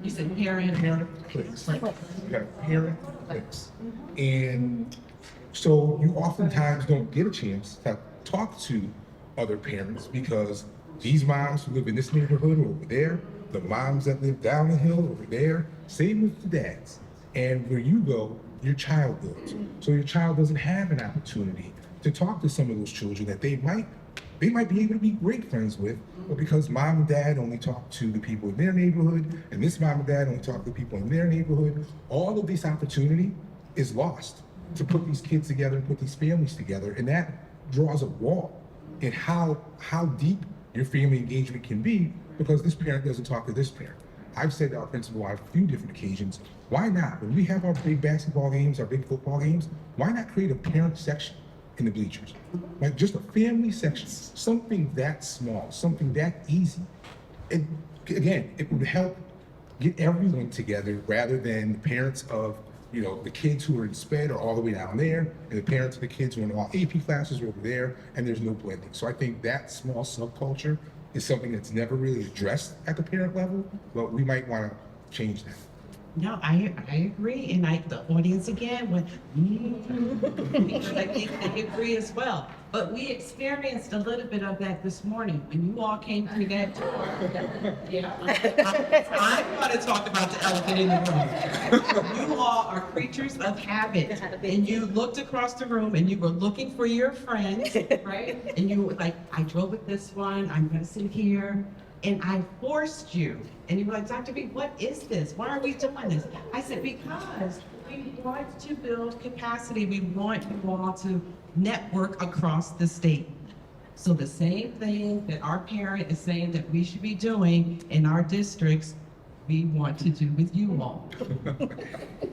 You said parent Cliques. You got parent cliques. And so you oftentimes don't get a chance to talk to other parents because these moms who live in this neighborhood or over there, the moms that live down the hill over there, same with the dads. And where you go, your child goes. So your child doesn't have an opportunity to talk to some of those children that they might be able to be great friends with, but because mom and dad only talk to the people in their neighborhood, and this mom and dad only talk to the people in their neighborhood, all of this opportunity is lost to put these kids together and put these families together, and that draws a wall in how deep your family engagement can be because this parent doesn't talk to this parent. I've said to our principal on a few different occasions, why not? When we have our big basketball games, our big football games, why not create a parent section in the bleachers? Like just a family section, something that small, something that easy. And again, it would help get everyone together rather than the parents of, you know, the kids who are in SPED are all the way down there, and the parents of the kids who are in all AP classes are over there, and there's no blending. So I think that small subculture is something that's never really addressed at the parent level, but we might want to change that. No, I agree, and the audience again went, because I think they agree as well. But we experienced a little bit of that this morning when you all came through that door. Yeah, I'm going to talk about the elephant in the room. You all are creatures of habit, and you looked across the room and you were looking for your friends, right? And you were like, I drove with this one. I'm going to sit here. And I forced you. And you were like, Dr. B, what is this? Why are we doing this? I said, because we want to build capacity. We want you all to network across the state. So the same thing that our parent is saying that we should be doing in our districts, we want to do with you all.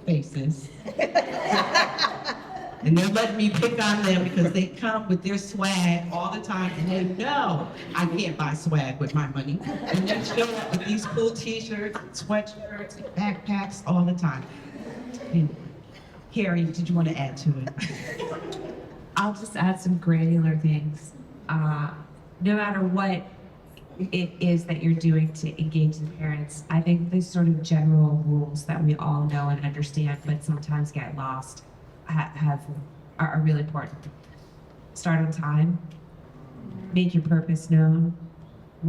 Faces. And they're letting me pick on them because they come with their swag all the time, and they know I can't buy swag with my money. And they show up with these cool t-shirts, and sweatshirts, and backpacks all the time. And Carrie, did you want to add to it? I'll just add some granular things. No matter what it is that you're doing to engage the parents, I think the sort of general rules that we all know and understand, but sometimes get lost, are really important. Start on time. Make your purpose known.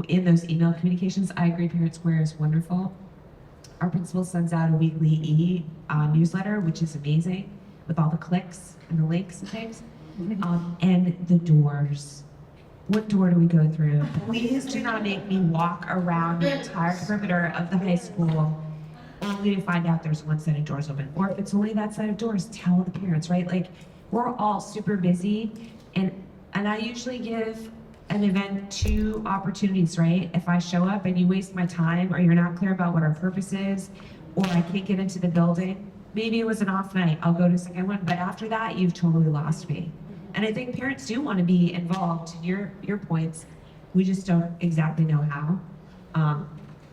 In those email communications, I agree Parent Square is wonderful. Our principal sends out a weekly newsletter, which is amazing, with all the clicks and the links and things. And the doors. What door do we go through? Please do not make me walk around the entire perimeter of the high school only to find out there's one set of doors open. Or if it's only that set of doors, tell the parents, right? Like, we're all super busy, and I usually give an event 2 opportunities, right? If I show up and you waste my time, or you're not clear about what our purpose is, or I can't get into the building, maybe it was an off night, I'll go to a second one, but after that, you've totally lost me. And I think parents do want to be involved, to your points. We just don't exactly know how.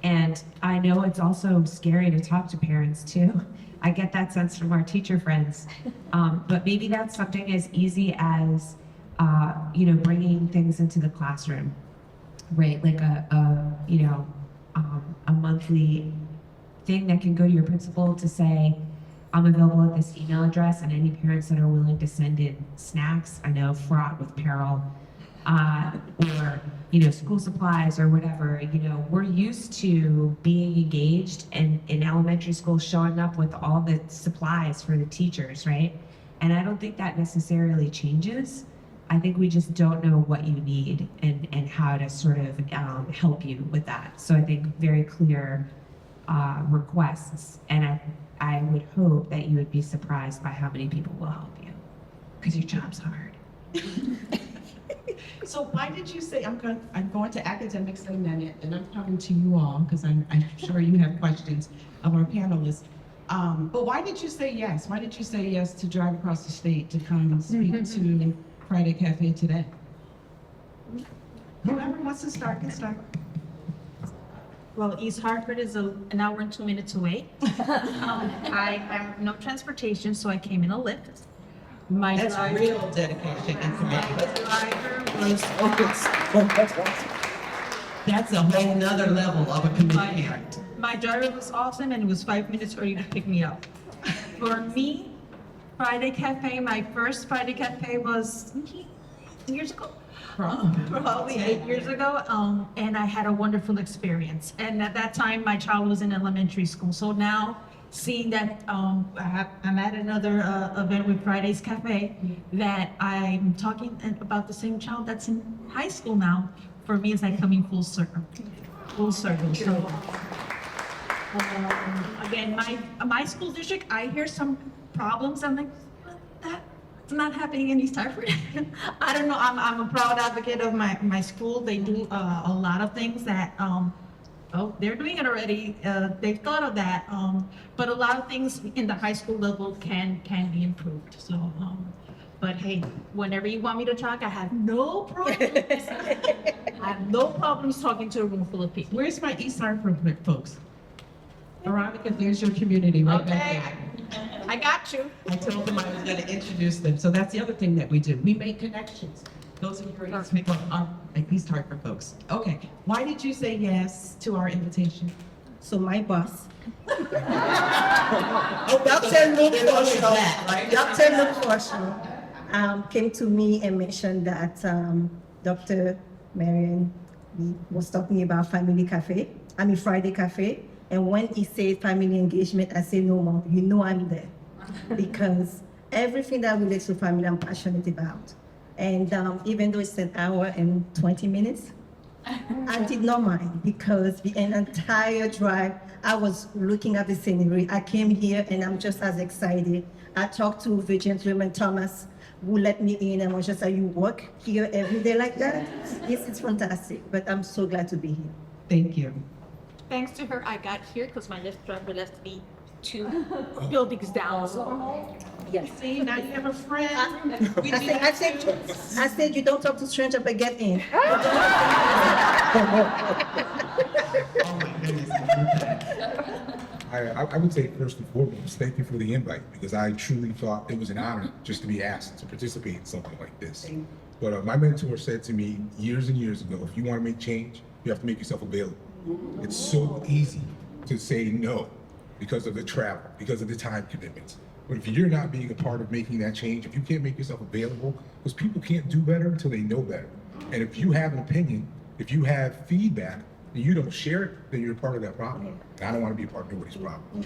And I know it's also scary to talk to parents too. I get that sense from our teacher friends. But maybe that's something as easy as, bringing things into the classroom, right? Like a monthly thing that can go to your principal to say, I'm available at this email address, and any parents that are willing to send in snacks, I know fraught with peril, or school supplies or whatever. We're used to being engaged and in elementary school showing up with all the supplies for the teachers, right? And I don't think that necessarily changes. I think we just don't know what you need and how to sort of help you with that. So I think very clear requests, and I would hope that you would be surprised by how many people will help you, because your job's hard. So why did you say, I'm going to academics in a minute, and I'm coming to you all, because I'm sure you have questions of our panelists. But why did you say yes? Why did you say yes to drive across the state to come and speak to Friday Cafe today? Whoever wants to start can start. Well, East Hartford is an hour and 2 minutes away. I have no transportation, so I came in a Lyft. My That's driver, real dedication and my commitment. driver was That's a whole nother level of a commitment. my driver was awesome, and it was 5 minutes early to pick me up. For me, Friday Cafe, my first Friday Cafe was years ago. Probably 8 years ago, and I had a wonderful experience. And at that time, my child was in elementary school. So now, seeing that I'm at another event with Friday's Cafe, that I'm talking about the same child that's in high school now, for me, it's like coming full circle. Full circle. So, again, my school district, I hear some problems. I'm like, that's not happening in East Hartford. I don't know. I'm a proud advocate of my school. They do a lot of things that they're doing it already. They've thought of that. But a lot of things in the high school level can be improved. So, but hey, whenever you want me to talk, I have no problems. I have no problems talking to a room full of people. Where's my East Hartford folks? Veronica, there's your community right back Okay, there. I got you. I told them I was going to introduce them. So that's the other thing that we do. We make connections. Those of you are East Hartford folks. Okay. Why did you say yes to our invitation? So my boss, Oh, Dr. Luke right? Dr. Luke Forshaw, came to me and mentioned that Dr. Marion was talking about Friday Cafe. And when he said family engagement, I said, no, Mom, you know I'm there. Because everything that relates to family, I'm passionate about. And even though it's an hour and 20 minutes, I did not mind, because the entire drive, I was looking at the scenery. I came here and I'm just as excited. I talked to the gentleman, Thomas, who let me in, and was just like, you work here every day like that? Yes, it's fantastic, but I'm so glad to be here. Thank you. Thanks to her, I got here because my Lyft driver left me 2 buildings down. So, Yes. See, now you have a friend. I said, you don't talk to strangers, but get in. Oh my goodness. I would say first and foremost, thank you for the invite, because I truly thought it was an honor just to be asked to participate in something like this. But my mentor said to me years and years ago, if you want to make change, you have to make yourself available. It's so easy to say no because of the travel, because of the time commitments. But if you're not being a part of making that change, if you can't make yourself available, because people can't do better until they know better. And if you have an opinion, if you have feedback, and you don't share it, then you're a part of that problem. And I don't want to be a part of nobody's problem.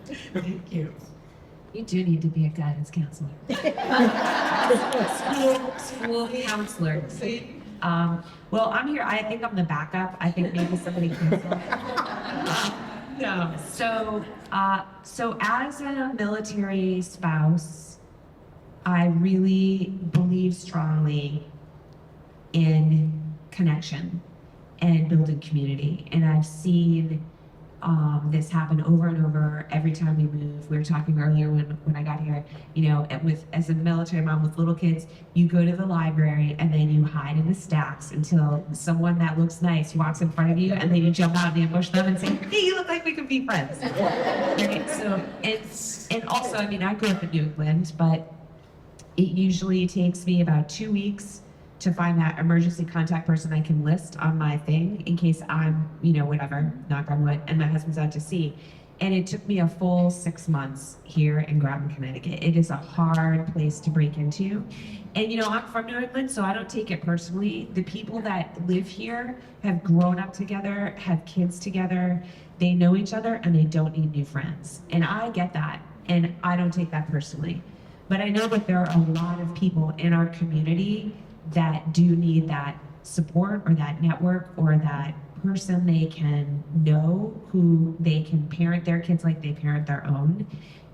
Thank you. You do need to be a guidance counselor. School counselor. See? Well, I'm here. I think I'm the backup. I think maybe somebody can. No. So as a military spouse, I really believe strongly in connection and building community. And I've seen this happen over and over every time we move. We were talking earlier when I got here, you know, as a military mom with little kids, you go to the library and then you hide in the stacks until someone that looks nice walks in front of you, and then you jump out and ambush them and say, hey, you look like we could be friends. Right? So and also, I mean, I grew up in New England, but it usually takes me about 2 weeks to find that emergency contact person I can list on my thing in case I'm, you know, whatever, knock on wood, and my husband's out to sea. And it took me a full 6 months here in Groton, Connecticut. It is a hard place to break into. And, you know, I'm from New England, so I don't take it personally. The people that live here have grown up together, have kids together, they know each other, and they don't need new friends. And I get that, and I don't take that personally. But I know that there are a lot of people in our community that do need that support or that network or that person they can know who they can parent their kids like they parent their own.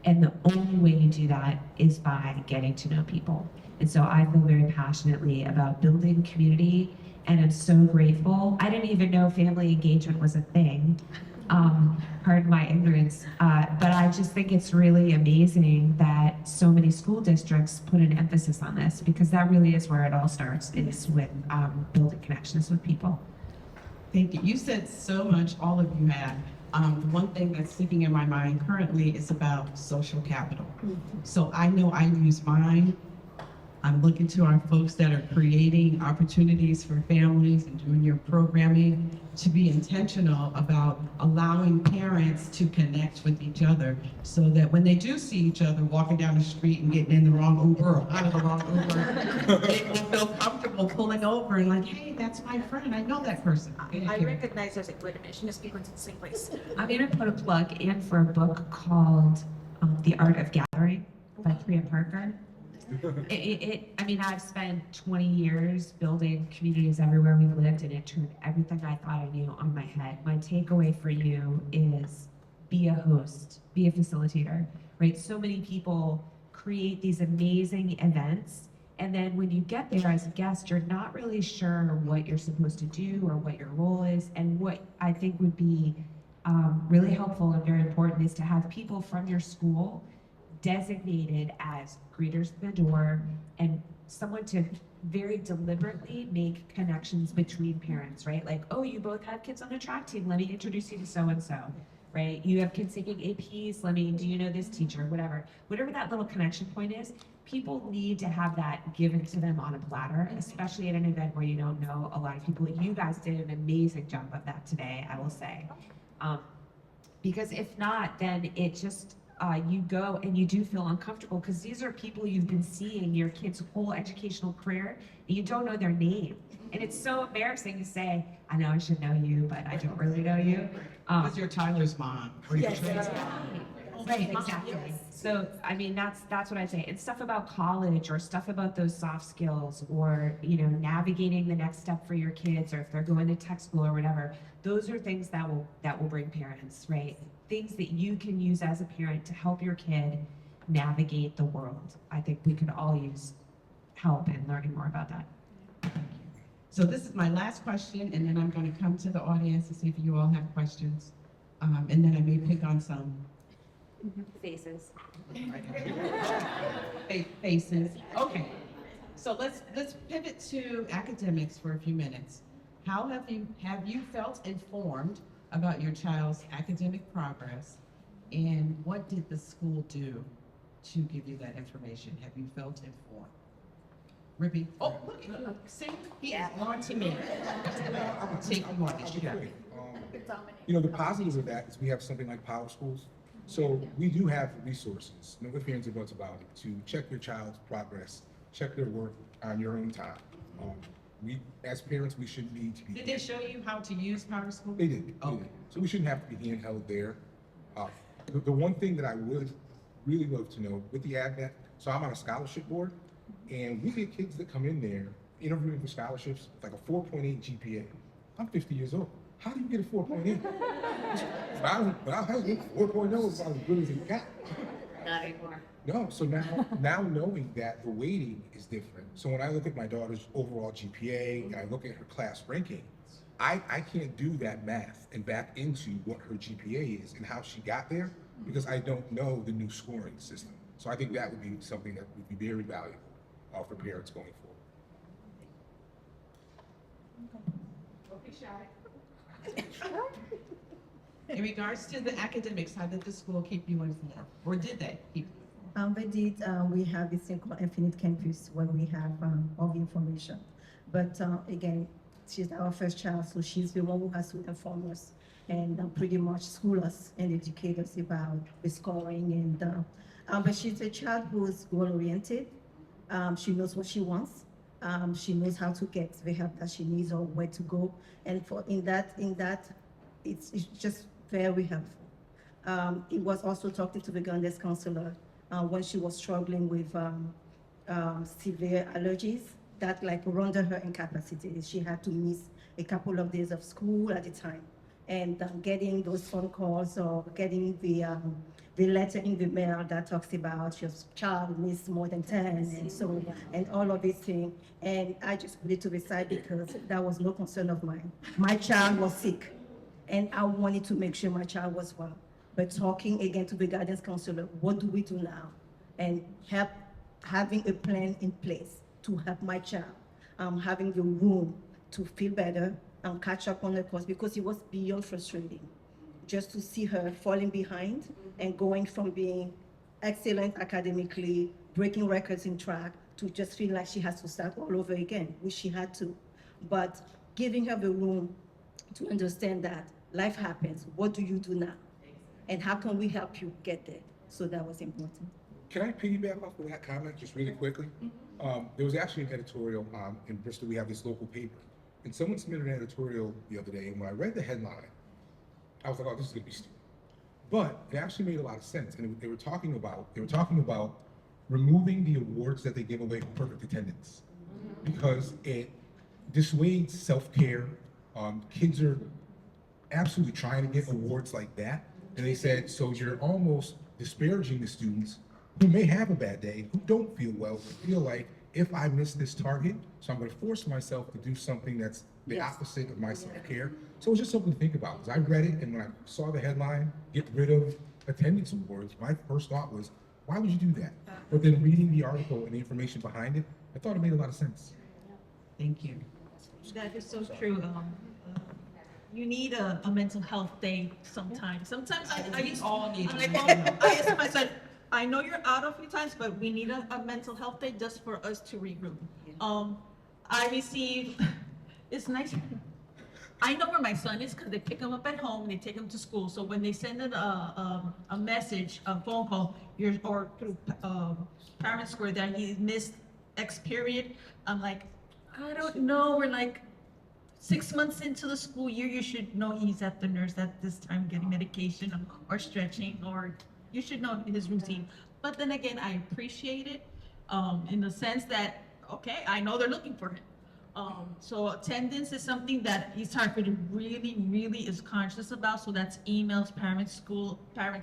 And the only way you do that is by getting to know people. And so I feel very passionately about building community, and I'm so grateful. I didn't even know family engagement was a thing. Pardon my ignorance, but I just think it's really amazing that so many school districts put an emphasis on this, because that really is where it all starts, is with building connections with people. Thank you. You said so much, all of you have. The one thing that's sticking in my mind currently is about social capital. So I know I use mine. I'm looking to our folks that are creating opportunities for families and doing your programming to be intentional about allowing parents to connect with each other, so that when they do see each other walking down the street and getting in the wrong Uber or out of the wrong Uber, they will feel comfortable pulling over and like, hey, that's my friend, I know that person. I recognize there's a good mission, just going to the same place. I'm going to put a plug in for a book called The Art of Gathering by Priya Parker. I mean, I've spent 20 years building communities everywhere we've lived, and it turned everything I thought I knew on my head. My takeaway for you is be a host, be a facilitator, right? So many people create these amazing events, and then when you get there as a guest, you're not really sure what you're supposed to do or what your role is. And what I think would be really helpful and very important is to have people from your school designated as greeters at the door, and someone to very deliberately make connections between parents, right? Like, oh, you both have kids on the track team, let me introduce you to so-and-so, right? You have kids taking APs, do you know this teacher, whatever that little connection point is. People need to have that given to them on a platter, especially at an event where you don't know a lot of people. You guys did an amazing job of that today, I will say. Because if not, then it just, you go and you do feel uncomfortable, because these are people you've been seeing your kid's whole educational career, and you don't know their name. And it's so embarrassing to say, I know I should know you, but I don't really know you. Because you're Tyler's mom. Right, exactly. So, I mean, that's what I say. And stuff about college, or stuff about those soft skills, or, navigating the next step for your kids, or if they're going to tech school or whatever, those are things that will bring parents, right? Things that you can use as a parent to help your kid navigate the world. I think we could all use help in learning more about that. So this is my last question, and then I'm going to come to the audience and see if you all have questions. And then I may pick on some Faces. faces. Okay. So let's pivot to academics for a few minutes. How have you felt informed about your child's academic progress, and what did the school do to give you that information? Have you felt informed? Rippy. Oh, look, see, he is on to me. I will take you on this. The positives of that is we have something like Power Schools. So we do have resources, no ifs, ands, or buts about it, to check your child's progress, check their work on your own time. We, as parents, we shouldn't need to be. Did they show you how to use Power School? They did. Okay. So we shouldn't have to be handheld there. The one thing that I would really love to know with the AdNet, so I'm on a scholarship board, and we get kids that come in there interviewing for scholarships with like a 4.8 GPA. I'm 50 years old. How do you get a 4.8? But I have 4.0 is about as good as it got. Not anymore. No, so now knowing that the weighting is different. So when I look at my daughter's overall GPA and I look at her class ranking, I can't do that math and back into what her GPA is and how she got there, because I don't know the new scoring system. So I think that would be something that would be very valuable for parents going forward. In regards to the academics, how did the school keep you informed? Or did they keep you? They did. We have this thing called Infinite Campus where we have all the information. But again, she's our first child, so she's the one who has to inform us and pretty much school us and educate us about the scoring. And but she's a child who's goal-oriented. She knows what she wants. She knows how to get the help that she needs or where to go. And in that, it's just very helpful. It was also talking to the guidance counselor when she was struggling with severe allergies that like rendered her incapacitated. She had to miss a couple of days of school at a time. and getting those phone calls or getting the letter in the mail that talks about your child needs more than 10 and so, and all of these things. And I just put it to the side because that was no concern of mine. My child was sick and I wanted to make sure my child was well. But talking again to the guidance counselor, what do we do now? And having a plan in place to help my child, having the room to feel better, catch up on the course, because it was beyond frustrating just to see her falling behind and going from being excellent academically, breaking records in track, to just feel like she has to start all over again, which she had to. But giving her the room to understand that life happens, what do you do now? And how can we help you get there? So that was important. Can I piggyback off of that comment just really quickly? There was actually an editorial in Bristol. We have this local paper, and someone submitted an editorial the other day. And when I read the headline, I was like, "Oh, this is gonna be stupid." But it actually made a lot of sense, and they were talking about removing the awards that they give away for perfect attendance because it dissuades self-care. Kids are absolutely trying to get awards like that, and they said, so you're almost disparaging the students who may have a bad day, who don't feel well, who feel like, if I miss this target, so I'm going to force myself to do something that's the opposite of my self-care. So it was just something to think about. Because I read it, and when I saw the headline, "Get rid of attendance awards," my first thought was, why would you do that? But then reading the article and the information behind it, I thought it made a lot of sense. Thank you. That is so true. You need a mental health day sometimes. Sometimes I used all need I'm to like, know. oh, I asked my son, I know you're out a few times, but we need a mental health day just for us to regroup. I receive, it's nice. I know where my son is because they pick him up at home and they take him to school. So when they send in a message, a phone call, or through Parent Square that he missed X period, I'm like, I don't know. We're like 6 months into the school year. You should know he's at the nurse at this time getting medication or stretching, or you should know his routine. But then again, I appreciate it in the sense that, okay, I know they're looking for him. So attendance is something that East Hartford really, really is conscious about. So that's emails, Parent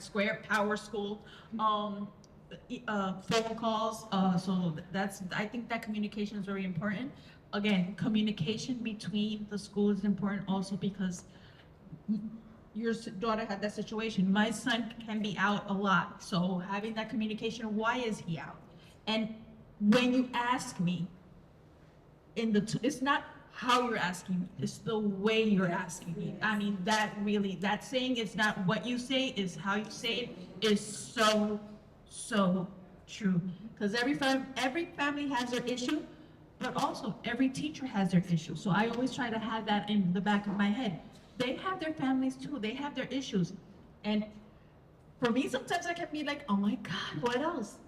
Square, Power School, phone calls. So I think that communication is very important. Again, communication between the school is important also because your daughter had that situation. My son can be out a lot. So having that communication, why is he out? And when you ask me, it's not how you're asking me, it's the way you're asking me. I mean, that saying is not what you say, is how you say it, is so, so true. Because every family has their issue, but also every teacher has their issue. So I always try to have that in the back of my head. They have their families too, they have their issues. And for me, sometimes I can be like, oh my God, what else?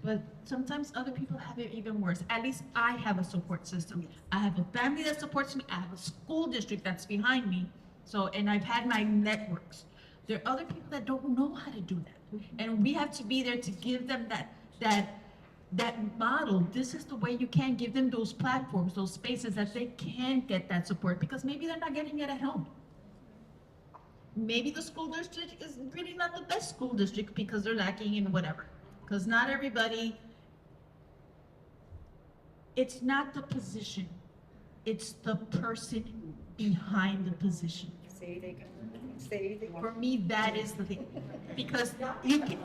But sometimes other people have it even worse. At least I have a support system. I have a family that supports me. I have a school district that's behind me. So, and I've had my networks. There are other people that don't know how to do that. And we have to be there to give them that model. This is the way you can give them those platforms, those spaces that they can get that support, because maybe they're not getting it at home. Maybe the school district is really not the best school district because they're lacking in whatever. Because not everybody, it's not the position, it's the person behind the position. Say it again. Say it again. For me, that is the thing. Because you can.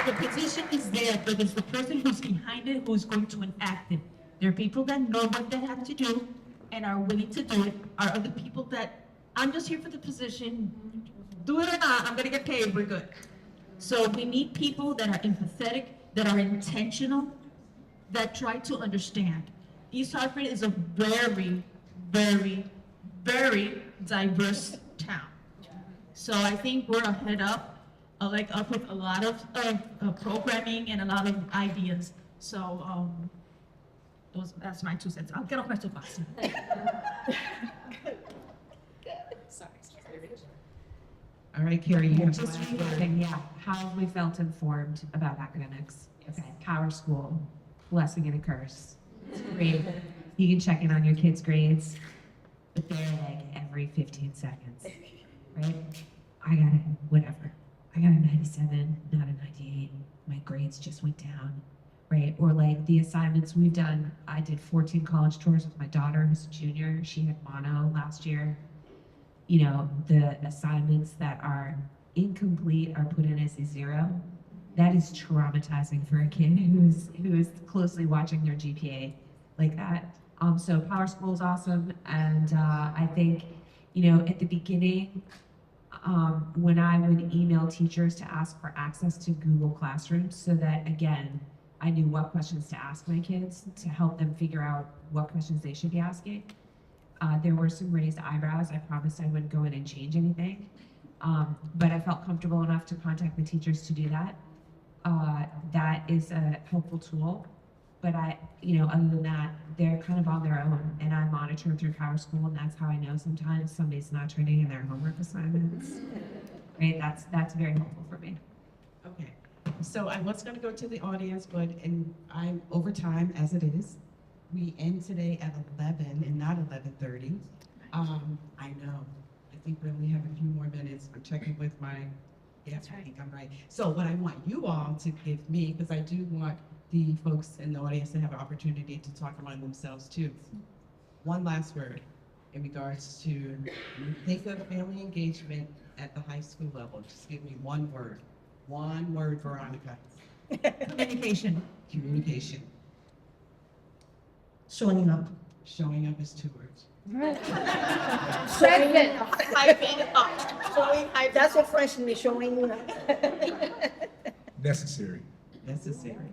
The position is there, but it's the person who's behind it who's going to enact it. There are people that know what they have to do and are willing to do it. Are other people that, I'm just here for the position, do it or not, I'm gonna get paid, we're good. So we need people that are empathetic, that are intentional, that try to understand. East Hartford is a very, very, very diverse town. So I think we're ahead up with a lot of programming and a lot of ideas. So that's my 2 cents. I'll get off my soapbox. All right, Carrie, you have the Just last word. regarding, how have we felt informed about academics? Okay, Power School, blessing and a curse. It's great. you can check in on your kids' grades, but they're like every 15 seconds, right? I got whatever. I got a 97, not a 98. My grades just went down, right? Or like the assignments we've done. I did 14 college tours with my daughter, who's a junior. She had mono last year. You know, the assignments that are incomplete are put in as a 0. That is traumatizing for a kid who is closely watching their GPA like that. So Power School is awesome, and I think, you know, at the beginning, when I would email teachers to ask for access to Google Classroom, so that again, I knew what questions to ask my kids to help them figure out what questions they should be asking. There were some raised eyebrows. I promised I wouldn't go in and change anything, but I felt comfortable enough to contact the teachers to do that. That is a helpful tool, but you know, other than that, they're kind of on their own, and I monitor through Power School, and that's how I know sometimes somebody's not turning in their homework assignments. Right? That's very helpful for me. Okay, so I was gonna go to the audience, but I'm over time as it is. We end today at 11 and not 11:30. I know, I think we only have a few more minutes. I'm checking with my, yes, I think I'm right. So what I want you all to give me, because I do want the folks in the audience to have an opportunity to talk among themselves too. One last word in regards to, when you think of family engagement at the high school level. Just give me one word. One word, Veronica. Communication. Communication. Showing up. Showing up is 2 words. Showing up. That's what French means, showing up. Necessary. Necessary.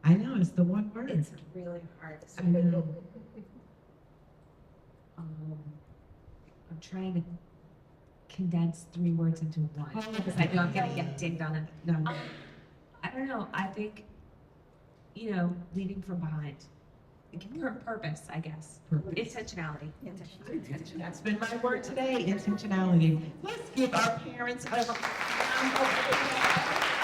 I know, it's the one word. It's really hard to say. I know. I'm trying to condense 3 words into one because I know I'm gonna get dinged on it. No. I don't know. I think, you know, leading from behind. Purpose, I guess. Purpose. Intentionality. That's been my word today, intentionality. Let's give our parents a round of applause.